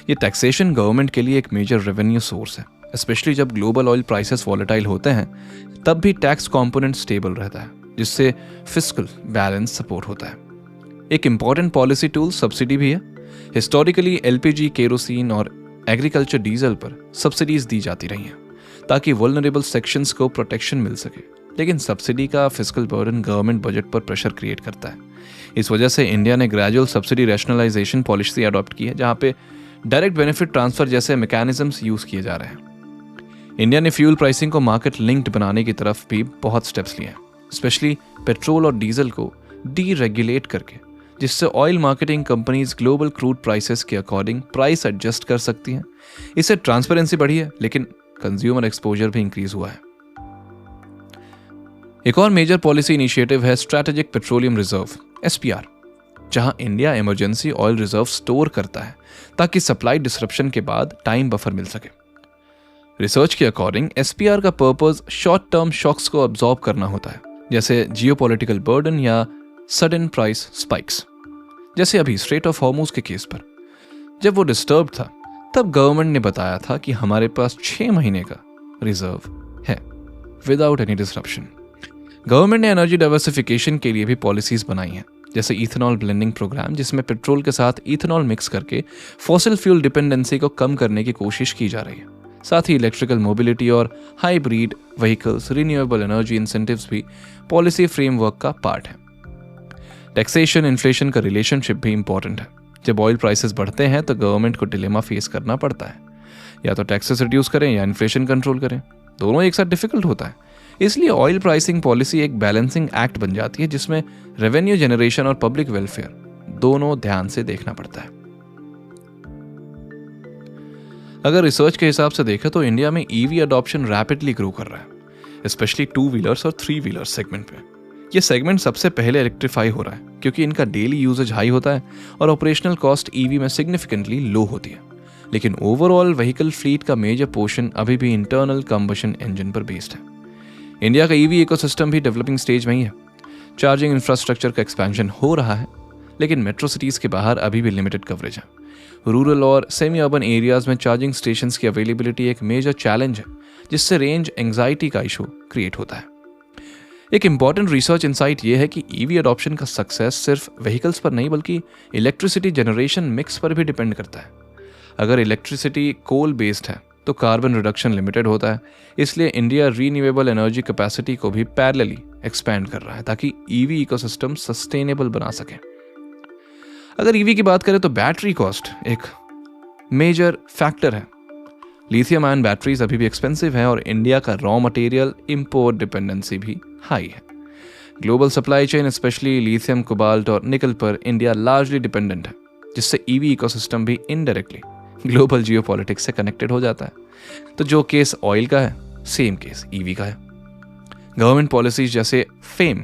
ये टैक्सेशन गवर्नमेंट के लिए एक मेजर रेवेन्यू सोर्स है, स्पेशली जब ग्लोबल ऑयल प्राइसेस वॉलेटाइल होते हैं, तब भी टैक्स कंपोनेंट स्टेबल रहता है, जिससे फिस्कल बैलेंस सपोर्ट होता है। एक इंपॉर्टेंट पॉलिसी टूल सब्सिडी भी है। हिस्टोरिकली एलपीजी, केरोसिन और एग्रीकल्चर डीजल पर सब्सिडीज दी जाती रही हैं ताकि वल्नरेबल सेक्शंस को प्रोटेक्शन मिल सके, लेकिन सब्सिडी का फिस्कल बर्डन गवर्नमेंट बजट पर प्रेशर क्रिएट करता है। इस वजह से इंडिया ने gradual subsidy rationalisation policy adopt की है, जहां पे डायरेक्ट बेनिफिट ट्रांसफर जैसे मैकेनिज्म्स यूज किए जा रहे हैं। इंडिया ने फ्यूल प्राइसिंग को मार्केट लिंक्ड बनाने की तरफ भी बहुत स्टेप्स लिए हैं, स्पेशली पेट्रोल और डीजल को डीरेगुलेट करके, जिससे oil marketing companies global crude prices के अकॉर्डिंग प्राइस एडजस्ट कर सकती हैं। इससे ट्रांसपेरेंसी बढ़ी है, लेकिन कंज्यूमर एक्सपोजर भी इंक्रीज हुआ है। एक और मेजर पॉलिसी इनिशिएटिव है स्ट्रैटेजिक पेट्रोलियम रिजर्व SPR, जहां India emergency oil reserve store करता है ताकि सप्लाई डिसरप्शन के बाद टाइम बफर मिल सके। रिसर्च के अकॉर्डिंग SPR का पर्पस शॉर्ट टर्म शॉक्स को अब्सॉर्ब करना होता है, जैसे जियोपॉलिटिकल बर्डन या सडन प्राइस स्पाइक्स, जैसे अभी स्ट्रेट ऑफ हॉर्मुज के केस पर। जब वो डिस्टर्ब था तब गवर्नमेंट ने बताया था कि हमारे पास 6 महीने का रिजर्व है विदाउट एनी डिसरप्शन। गवर्नमेंट ने एनर्जी डाइवर्सिफिकेशन के लिए भी पॉलिसीज बनाई हैं, जैसे इथेनॉल ब्लेंडिंग प्रोग्राम, जिसमें पेट्रोल के साथ इथेनॉल मिक्स करके फॉसिल फ्यूल डिपेंडेंसी को कम करने की कोशिश की जा रही है। साथ ही इलेक्ट्रिकल मोबिलिटी और hybrid vehicles, renewable energy incentives भी पॉलिसी फ्रेमवर्क का पार्ट है। टैक्सेशन इन्फ्लेशन का रिलेशनशिप भी इंपॉर्टेंट है। जब ऑयल प्राइसेस बढ़ते हैं तो गवर्नमेंट को डिलेमा फेस करना पड़ता है, या तो टैक्सेस रिड्यूस करें या इन्फ्लेशन कंट्रोल करें। दोनों एक साथ डिफिकल्ट होता है। इसलिए ऑयल प्राइसिंग पॉलिसी एक बैलेंसिंग एक्ट बन जाती है, जिसमें रेवेन्यू जनरेशन और पब्लिक वेलफेयर दोनों ध्यान से देखना पड़ता है। अगर रिसर्च के हिसाब से देखें तो इंडिया में EV अडॉप्शन रैपिडली ग्रो कर रहा है, स्पेशली 2 व्हीलर्स और 3 व्हीलर्स सेगमेंट में। ये सेगमेंट सबसे पहले इलेक्ट्रीफाई हो रहा है क्योंकि इनका डेली यूजेज हाई होता है और ऑपरेशनल कॉस्ट EV में सिग्निफिकेंटली लो होती है। लेकिन ओवरऑल व्हीकल फ्लीट का मेजर पोर्शन अभी भी इंटरनल कंबशन इंजन पर बेस्ड है। इंडिया का EV इकोसिस्टम भी डेवलपिंग स्टेज में ही है। चार्जिंग इंफ्रास्ट्रक्चर का एक्सपेंशन हो रहा है, लेकिन मेट्रो सिटीज के बाहर अभी भी लिमिटेड कवरेज है। रूरल और सेमी अर्बन एरियाज में चार्जिंग स्टेशंस की अवेलेबिलिटी एक मेजर चैलेंज है, जिससे रेंज एंग्जाइटी का इशू क्रिएट होता है। एक इंपॉर्टेंट रिसर्च इंसाइट ये है कि EV अडॉप्शन का सक्सेस सिर्फ व्हीकल्स पर नहीं बल्कि इलेक्ट्रिसिटी जनरेशन मिक्स पर भी डिपेंड करता है। अगर इलेक्ट्रिसिटी कोल बेस्ड है तो कार्बन रिडक्शन लिमिटेड होता है। इसलिए इंडिया रीन्यूएबल एनर्जी कैपेसिटी को भी पैरेलली एक्सपैंड कर रहा है ताकि EV इकोसिस्टम सस्टेनेबल बना सके। अगर EV की बात करें तो बैटरी कॉस्ट एक मेजर फैक्टर है। लिथियम आयन बैटरीज अभी भी एक्सपेंसिव है और इंडिया का रॉ मटेरियल इंपोर्ट डिपेंडेंसी भी हाई है। Global supply chain specially lithium, cobalt और निकल पर इंडिया लार्जली डिपेंडेंट है, जिससे EV इकोसिस्टम भी इनडायरेक्टली ग्लोबल जियोपॉलिटिक्स से कनेक्टेड हो जाता है। तो जो केस ऑयल का है, सेम केस EV का है। गवर्नमेंट पॉलिसीज जैसे FAME,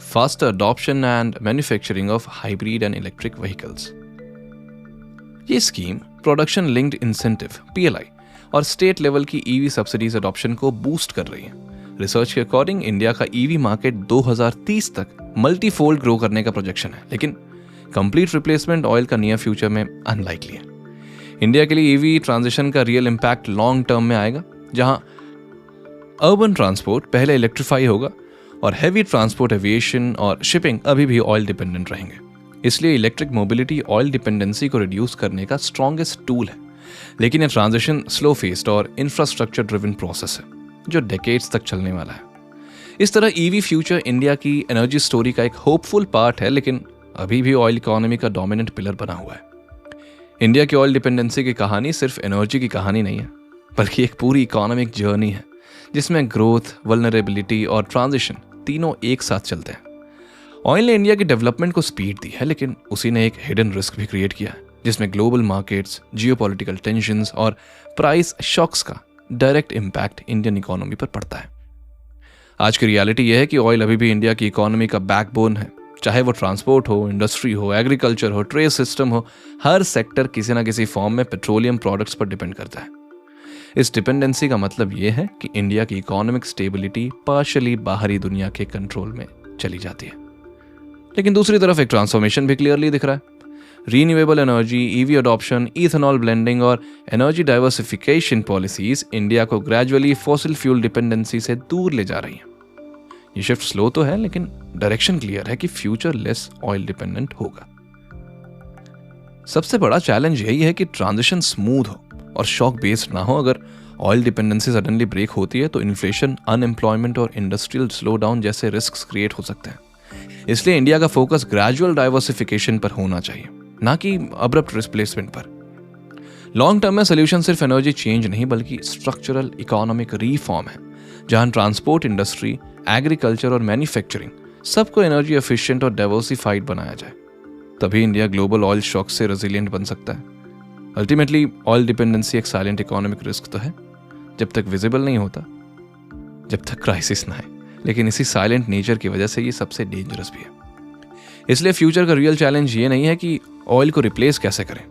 faster adoption and manufacturing of hybrid and electric vehicles, ये scheme production linked incentive PLI और स्टेट लेवल की EV सब्सिडीज अडॉप्शन को बूस्ट कर रही है। रिसर्च के अकॉर्डिंग इंडिया का EV मार्केट 2030 तक मल्टीफोल्ड ग्रो करने का प्रोजेक्शन है, लेकिन कंप्लीट रिप्लेसमेंट ऑयल का नियर फ्यूचर में अनलाइकली है। इंडिया के लिए EV ट्रांजिशन का रियल इम्पैक्ट लॉन्ग टर्म में आएगा, जहां अर्बन ट्रांसपोर्ट पहले इलेक्ट्रीफाई होगा और हैवी ट्रांसपोर्ट, एविएशन और शिपिंग अभी भी ऑयल डिपेंडेंट रहेंगे। इसलिए इलेक्ट्रिक मोबिलिटी ऑयल डिपेंडेंसी को रिड्यूस करने का स्ट्रॉन्गेस्ट टूल है। लेकिन यह ट्रांजिशन स्लो फेस्ड और इंफ्रास्ट्रक्चर ड्रिवन प्रोसेस है जो डेकेड्स तक चलने वाला है। इस तरह EV फ्यूचर इंडिया की एनर्जी स्टोरी का एक होपफुल पार्ट है, लेकिन अभी भी ऑयल इकोनॉमी का डोमिनेंट पिलर बना हुआ है। इंडिया की ऑयल डिपेंडेंसी की कहानी सिर्फ एनर्जी की कहानी नहीं है, बल्कि एक पूरी इकोनॉमिक जर्नी है जिसमें ग्रोथ, वल्नरेबिलिटी और ट्रांजिशन तीनों एक साथ चलते हैं। ऑयल ने इंडिया की डेवलपमेंट को स्पीड दी है, लेकिन उसी ने एक हिडन रिस्क भी क्रिएट किया है, जिसमें ग्लोबल मार्केट्स, जियोपॉलिटिकल टेंशंस और प्राइस शॉक्स का डायरेक्ट इम्पैक्ट इंडियन इकोनॉमी पर पड़ता है। आज की रियलिटी यह है कि ऑयल अभी भी इंडिया की इकोनॉमी का बैकबोन है। चाहे वो ट्रांसपोर्ट हो, इंडस्ट्री हो, एग्रीकल्चर हो, ट्रेड सिस्टम हो, हर सेक्टर किसी ना किसी फॉर्म में पेट्रोलियम प्रोडक्ट्स पर डिपेंड करता है। इस डिपेंडेंसी का मतलब यह है कि इंडिया की इकोनॉमिक स्टेबिलिटी पार्शियली बाहरी दुनिया के कंट्रोल में चली जाती है। लेकिन दूसरी तरफ एक ट्रांसफॉर्मेशन भी क्लियरली दिख रहा है। Renewable energy, EV adoption, ethanol blending और एनर्जी डाइवर्सिफिकेशन पॉलिसीज इंडिया को ग्रेजुअली फॉसिल फ्यूल डिपेंडेंसी से दूर ले जा रही हैं। ये शिफ्ट स्लो तो है, लेकिन डायरेक्शन क्लियर है कि फ्यूचर लेस ऑयल डिपेंडेंट होगा। सबसे बड़ा चैलेंज यही है कि ट्रांजिशन स्मूथ हो और शॉक बेस्ड ना हो। अगर ऑयल डिपेंडेंसी सडनली ब्रेक होती है तो इन्फ्लेशन, अनएम्प्लॉयमेंट और इंडस्ट्रियल स्लो डाउन जैसे रिस्क क्रिएट हो सकते हैं। इसलिए इंडिया का फोकस ग्रेजुअल डाइवर्सिफिकेशन पर होना चाहिए, ना कि अब्रप्ट रिप्लेसमेंट पर। लॉन्ग टर्म में सोल्यूशन सिर्फ एनर्जी चेंज नहीं बल्कि स्ट्रक्चरल इकोनॉमिक रिफॉर्म है, जहां ट्रांसपोर्ट, इंडस्ट्री, एग्रीकल्चर और मैन्युफैक्चरिंग सबको एनर्जी एफिशिएंट और डाइवर्सिफाइड बनाया जाए। तभी इंडिया ग्लोबल ऑयल शॉक से रेजिलिएंट बन सकता है। अल्टीमेटली ऑयल डिपेंडेंसी एक साइलेंट इकोनॉमिक रिस्क तो है, जब तक विजिबल नहीं होता, जब तक क्राइसिस ना आए। लेकिन इसी साइलेंट नेचर की वजह से ये सबसे डेंजरस भी है। इसलिए फ्यूचर का रियल चैलेंज ये नहीं है कि ऑयल को रिप्लेस कैसे करें,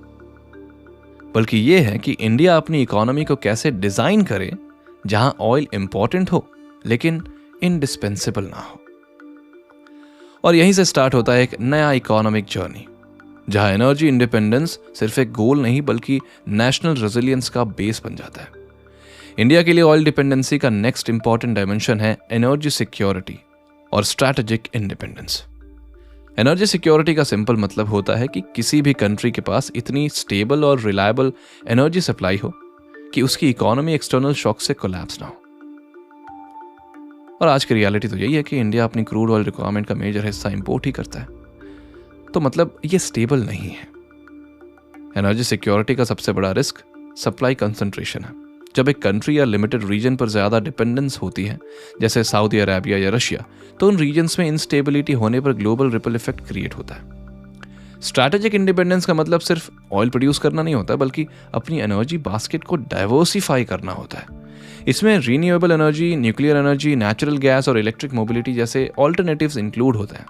बल्कि ये है कि इंडिया अपनी इकोनॉमी को कैसे डिजाइन करे जहां ऑयल इंपॉर्टेंट हो लेकिन इंडिस्पेंसेबल ना हो। और यहीं से स्टार्ट होता है एक नया इकोनॉमिक जर्नी, जहां एनर्जी इंडिपेंडेंस सिर्फ एक गोल नहीं बल्कि नेशनल रेजिलियंस का बेस बन जाता है। इंडिया के लिए ऑयल डिपेंडेंसी का नेक्स्ट इंपॉर्टेंट डायमेंशन है एनर्जी सिक्योरिटी और स्ट्रैटेजिक इंडिपेंडेंस। एनर्जी सिक्योरिटी का सिंपल मतलब होता है कि किसी भी कंट्री के पास इतनी स्टेबल और रिलायबल एनर्जी सप्लाई हो कि उसकी इकोनॉमी एक्सटर्नल शॉक से कोलैप्स ना हो। और आज की रियलिटी तो यही है कि इंडिया अपनी क्रूड ऑयल रिक्वायरमेंट का मेजर हिस्सा इंपोर्ट ही करता है, तो मतलब ये स्टेबल नहीं है। एनर्जी सिक्योरिटी का सबसे बड़ा रिस्क सप्लाई कंसंट्रेशन है। जब एक कंट्री या लिमिटेड रीजन पर ज्यादा डिपेंडेंस होती है, जैसे सऊदी अरेबिया या रशिया, तो उन रीजन्स में इंस्टेबिलिटी होने पर ग्लोबल रिपल इफेक्ट क्रिएट होता है। स्ट्रैटेजिक इंडिपेंडेंस का मतलब सिर्फ ऑयल प्रोड्यूस करना नहीं होता, बल्कि अपनी एनर्जी बास्केट को डाइवर्सिफाई करना होता है। इसमें renewable energy, nuclear energy, natural gas और इलेक्ट्रिक मोबिलिटी जैसे ऑल्टरनेटिव्स इंक्लूड होते हैं।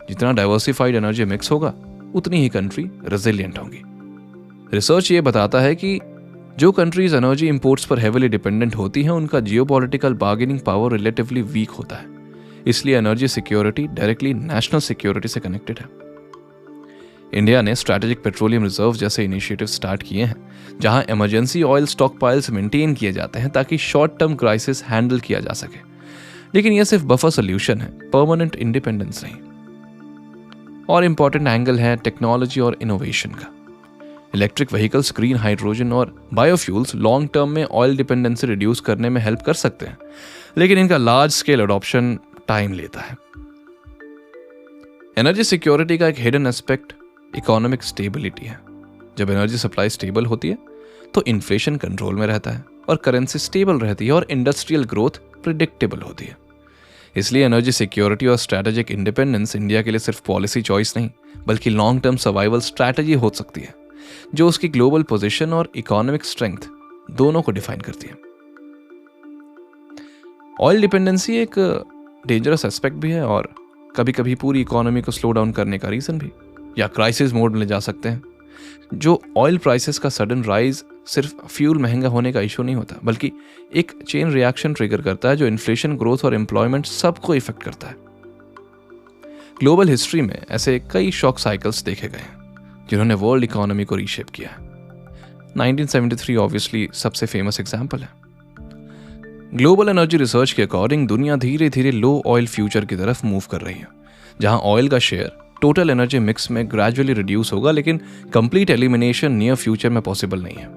जितना डाइवर्सिफाइड एनर्जी मिक्स होगा, उतनी ही कंट्री रेजिलिएंट होंगी। रिसर्च ये बताता है कि जो कंट्रीज एनर्जी इंपोर्ट्स पर हेविली डिपेंडेंट होती हैं, उनका geopolitical bargaining power relatively weak होता है। इसलिए energy security directly national security से कनेक्टेड है। इंडिया ने स्ट्रैटेजिक पेट्रोलियम रिजर्व जैसे इनिशिएटिव स्टार्ट किए हैं, जहां emergency oil stock piles maintain किए जाते हैं ताकि शॉर्ट टर्म क्राइसिस हैंडल किया जा सके। लेकिन यह सिर्फ बफर सोल्यूशन है, परमानेंट इंडिपेंडेंस नहीं। और इंपॉर्टेंट एंगल है टेक्नोलॉजी और इनोवेशन का। इलेक्ट्रिक व्हीकल्स, ग्रीन हाइड्रोजन और बायोफ्यूल्स लॉन्ग टर्म में ऑयल डिपेंडेंसी रिड्यूस करने में हेल्प कर सकते हैं, लेकिन इनका लार्ज स्केल अडॉप्शन टाइम लेता है। एनर्जी सिक्योरिटी का एक हिडन एस्पेक्ट इकोनॉमिक स्टेबिलिटी है। जब एनर्जी सप्लाई स्टेबल होती है तो इन्फ्लेशन कंट्रोल में रहता है और करेंसी स्टेबल रहती है और इंडस्ट्रियल ग्रोथ प्रिडिक्टेबल होती है। इसलिए एनर्जी सिक्योरिटी और स्ट्रैटेजिक इंडिपेंडेंस इंडिया के लिए सिर्फ पॉलिसी चॉइस नहीं, बल्कि लॉन्ग टर्म सर्वाइवल स्ट्रैटेजी हो सकती है, जो उसकी ग्लोबल पोजीशन और इकोनॉमिक स्ट्रेंथ दोनों को डिफाइन करती है। ऑयल डिपेंडेंसी एक डेंजरस एस्पेक्ट भी है और कभी कभी पूरी इकोनॉमी को स्लो डाउन करने का रीजन भी, या क्राइसिस मोड में ले जा सकते हैं। जो ऑयल प्राइसेस का सडन राइज सिर्फ फ्यूल महंगा होने का इशू नहीं होता, बल्कि एक चेन रिएक्शन ट्रिगर करता है जो इन्फ्लेशन, ग्रोथ और एम्प्लॉयमेंट सबको इफेक्ट करता है। ग्लोबल हिस्ट्री में ऐसे कई शॉक साइकिल्स देखे गए हैं जिन्होंने वर्ल्ड इकोनॉमी को रीशेप किया है। 1973 ऑब्वियसली सबसे फेमस एग्जाम्पल है। ग्लोबल एनर्जी रिसर्च के अकॉर्डिंग दुनिया धीरे धीरे लो ऑयल फ्यूचर की तरफ मूव कर रही है, जहां ऑयल का शेयर टोटल एनर्जी मिक्स में ग्रेजुअली रिड्यूस होगा, लेकिन कंप्लीट एलिमिनेशन नियर फ्यूचर में पॉसिबल नहीं है।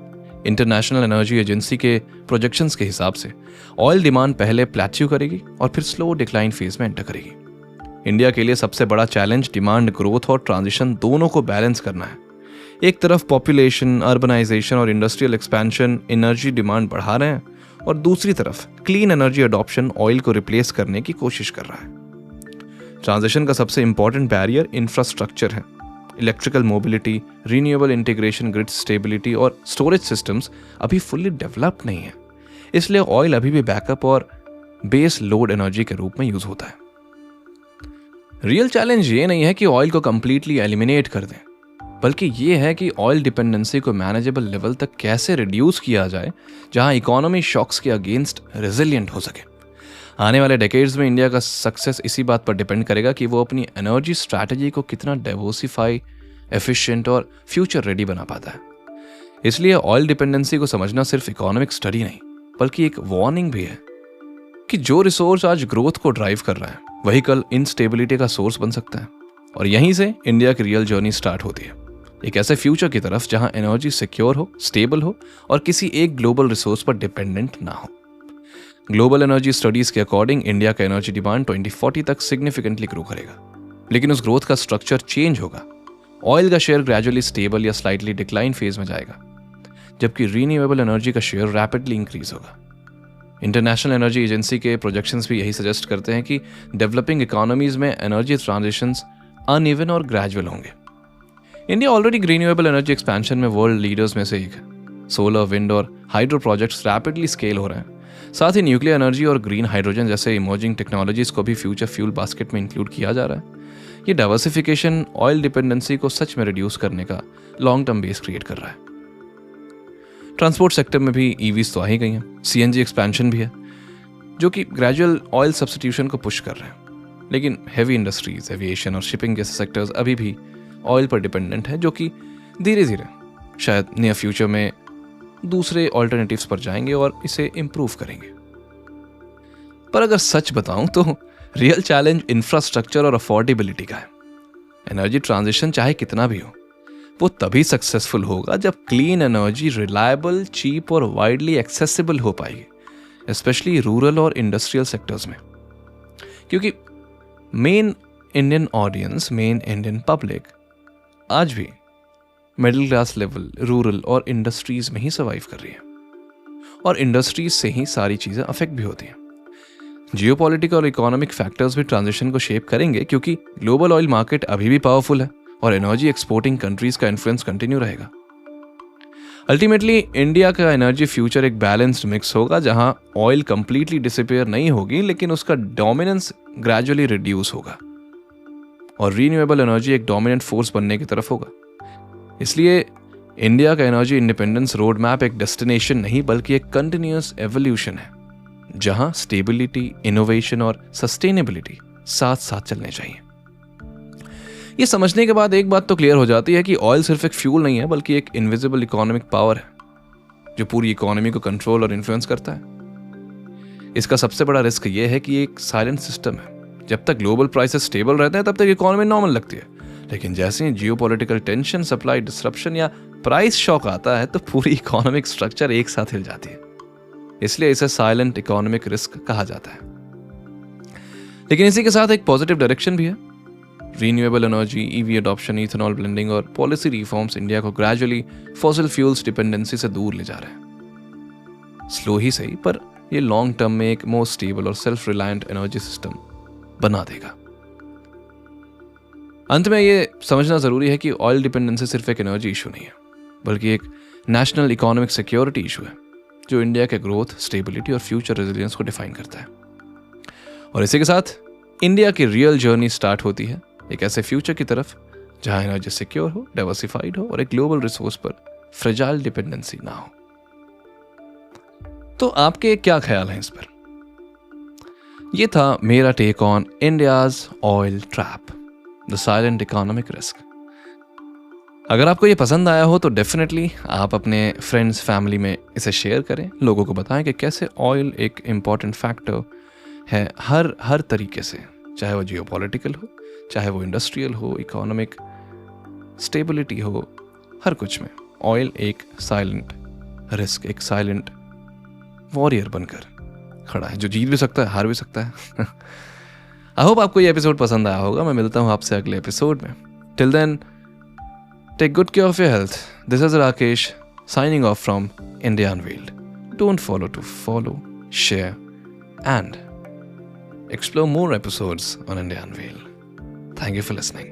इंटरनेशनल एनर्जी एजेंसी के प्रोजेक्शंस के हिसाब से ऑयल डिमांड पहले प्लेट्यू करेगी और फिर स्लो डिक्लाइन फेज में एंटर करेगी। इंडिया के लिए सबसे बड़ा चैलेंज डिमांड ग्रोथ और ट्रांजिशन दोनों को बैलेंस करना है। एक तरफ पॉपुलेशन, अर्बनाइजेशन और इंडस्ट्रियल एक्सपेंशन एनर्जी डिमांड बढ़ा रहे हैं, और दूसरी तरफ क्लीन एनर्जी अडॉप्शन ऑयल को रिप्लेस करने की कोशिश कर रहा है। ट्रांजिशन का सबसे इंपॉर्टेंट बैरियर इंफ्रास्ट्रक्चर है। Electrical mobility, renewable integration, grid stability और स्टोरेज सिस्टम्स अभी फुल्ली डेवलप नहीं है। इसलिए ऑयल अभी भी बैकअप और बेस लोड एनर्जी के रूप में यूज होता है। रियल चैलेंज ये नहीं है कि ऑयल को कंप्लीटली एलिमिनेट कर दें, बल्कि ये है कि ऑयल डिपेंडेंसी को मैनेजेबल लेवल तक कैसे रिड्यूस किया जाए, जहां इकोनॉमी शॉक्स के अगेंस्ट रेजिलिएंट हो सके। आने वाले डेकेड्स में इंडिया का सक्सेस इसी बात पर डिपेंड करेगा कि वो अपनी एनर्जी स्ट्रैटेजी को कितना डाइवर्सिफाई, एफिशिएंट और फ्यूचर रेडी बना पाता है। इसलिए ऑयल डिपेंडेंसी को समझना सिर्फ इकोनॉमिक स्टडी नहीं, बल्कि एक वार्निंग भी है कि जो रिसोर्स आज ग्रोथ को ड्राइव कर रहा है, वही कल इनस्टेबिलिटी का सोर्स बन सकता है। और यहीं से इंडिया की रियल जर्नी स्टार्ट होती है, एक ऐसे फ्यूचर की तरफ जहां एनर्जी सिक्योर हो, स्टेबल हो और किसी एक ग्लोबल रिसोर्स पर डिपेंडेंट ना हो। ग्लोबल एनर्जी स्टडीज के अकॉर्डिंग इंडिया का एनर्जी डिमांड 2040 तक सिग्निफिकेंटली ग्रो करेगा, लेकिन उस ग्रोथ का स्ट्रक्चर चेंज होगा। ऑयल का शेयर ग्रेजुअली स्टेबल या स्लाइटली डिक्लाइन फेज में जाएगा, जबकि रीन्यूएबल एनर्जी का शेयर रैपिडली इंक्रीज होगा। इंटरनेशनल एनर्जी एजेंसी के प्रोजेक्शंस भी यही सजेस्ट करते हैं कि डेवलपिंग इकोनॉमीज में एनर्जी ट्रांजिशंस अनइवन और ग्रेजुअल होंगे। India already renewable energy expansion में वर्ल्ड लीडर्स में से एक है। सोलर, विंड और हाइड्रो प्रोजेक्ट्स रैपिडली स्केल हो रहे हैं। साथ ही न्यूक्लियर एनर्जी और ग्रीन हाइड्रोजन जैसे इमर्जिंग टेक्नोलॉजीज को भी फ्यूचर फ्यूल बास्केट में इंक्लूड किया जा रहा है। ये डाइवर्सिफिकेशन ऑयल डिपेंडेंसी को सच में रिड्यूस करने का लॉन्ग टर्म बेस क्रिएट कर रहा है। ट्रांसपोर्ट सेक्टर में भी ईवीज तो आ ही गई हैं। सीएनजी एक्सपेंशन भी है जो कि ग्रेजुअल ऑयल सब्स्टिट्यूशन को पुश कर रहे हैं। लेकिन हेवी इंडस्ट्रीज, एविएशन और शिपिंग जैसे सेक्टर्स अभी भी ऑयल पर डिपेंडेंट है, जो कि धीरे धीरे शायद नियर फ्यूचर में दूसरे ऑल्टरनेटिव्स पर जाएंगे और इसे इम्प्रूव करेंगे। पर अगर सच बताऊं तो रियल चैलेंज इंफ्रास्ट्रक्चर और अफोर्डेबिलिटी का है। एनर्जी ट्रांजिशन चाहे कितना भी हो, वो तभी सक्सेसफुल होगा जब क्लीन एनर्जी रिलायबल, चीप और वाइडली एक्सेसिबल हो पाएगी, स्पेशली रूरल और इंडस्ट्रियल सेक्टर्स में। क्योंकि main Indian audience, main Indian public आज भी मिडिल क्लास लेवल, रूरल और इंडस्ट्रीज में ही सर्वाइव कर रही है, और इंडस्ट्रीज से ही सारी चीजें अफेक्ट भी होती हैं। जियोपॉलिटिकल और इकोनॉमिक फैक्टर्स भी ट्रांजिशन को शेप करेंगे, क्योंकि ग्लोबल ऑयल मार्केट अभी भी पावरफुल है और एनर्जी एक्सपोर्टिंग कंट्रीज का इन्फ्लुएंस कंटिन्यू रहेगा। अल्टीमेटली इंडिया का एनर्जी फ्यूचर एक बैलेंस्ड मिक्स होगा, जहां ऑयल कंप्लीटली डिसअपीयर नहीं होगी, लेकिन उसका डोमिनेंस ग्रेजुअली रिड्यूस होगा और रीन्यूएबल एनर्जी एक डोमिनेंट फोर्स बनने की तरफ होगा। इसलिए इंडिया का एनर्जी इंडिपेंडेंस रोड मैप एक डेस्टिनेशन नहीं, बल्कि एक कंटिन्यूअस एवोल्यूशन है, जहां स्टेबिलिटी, इनोवेशन और सस्टेनेबिलिटी साथ साथ चलने चाहिए। ये समझने के बाद एक बात तो क्लियर हो जाती है कि ऑयल सिर्फ एक फ्यूल नहीं है, बल्कि एक इनविजिबल इकोनॉमिक पावर है जो पूरी इकोनॉमी को कंट्रोल और इन्फ्लुएंस करता है। इसका सबसे बड़ा रिस्क ये है कि ये एक साइलेंट सिस्टम है। जब तक ग्लोबल प्राइसेस स्टेबल रहते हैं तब तक इकोनॉमी नॉर्मल लगती है, लेकिन जैसे ही जियोपॉलिटिकल टेंशन, सप्लाई डिसरप्शन या प्राइस शॉक आता है तो पूरी इकोनॉमिक स्ट्रक्चर एक साथ हिल जाती है। इसलिए इसे साइलेंट इकोनॉमिक रिस्क कहा जाता है। लेकिन इसी के साथ एक पॉजिटिव डायरेक्शन भी है। Renewable energy, EV adoption, ethanol blending और पॉलिसी रिफॉर्म्स इंडिया को ग्रेजुअली फॉसिल फ्यूल्स डिपेंडेंसी से दूर ले जा रहे हैं। स्लो ही सही, पर ये लॉन्ग टर्म में एक मोर स्टेबल और सेल्फ रिलायंट एनर्जी सिस्टम बना देगा। अंत में ये समझना जरूरी है कि ऑयल डिपेंडेंसी सिर्फ एक एनर्जी इशू नहीं है, बल्कि एक नेशनल इकोनॉमिक सिक्योरिटी इशू है जो इंडिया के ग्रोथ, स्टेबिलिटी और फ्यूचर रेजिलियंस को डिफाइन करता है। और इसी के साथ इंडिया की रियल जर्नी स्टार्ट होती है एक ऐसे फ्यूचर की तरफ जहां एनर्जी सिक्योर हो, डाइवर्सिफाइड हो और एक ग्लोबल रिसोर्स पर फ्रेजाइल डिपेंडेंसी ना हो। तो आपके क्या ख्याल हैं इस पर? यह था मेरा take on India's oil trap, the silent economic risk. अगर आपको ये पसंद आया हो तो डेफिनेटली आप अपने फ्रेंड्स, फैमिली में इसे शेयर करें, लोगों को बताएं कि कैसे ऑयल एक इम्पॉर्टेंट फैक्टर है हर तरीके से, चाहे वो जियोपॉलिटिकल हो, चाहे वो इंडस्ट्रियल हो, इकोनॉमिक स्टेबिलिटी हो, हर कुछ में ऑयल एक साइलेंट रिस्क, एक साइलेंट वॉरियर बनकर खड़ा है जो जीत भी सकता है, हार भी सकता है। आई होप आपको ये एपिसोड पसंद आया होगा। मैं मिलता हूँ आपसे अगले एपिसोड में। Till then, take good care of your health. This is Rakesh signing off from India Unveiled. Don't forget to follow, share and explore more episodes on India Unveiled. Thank you for listening.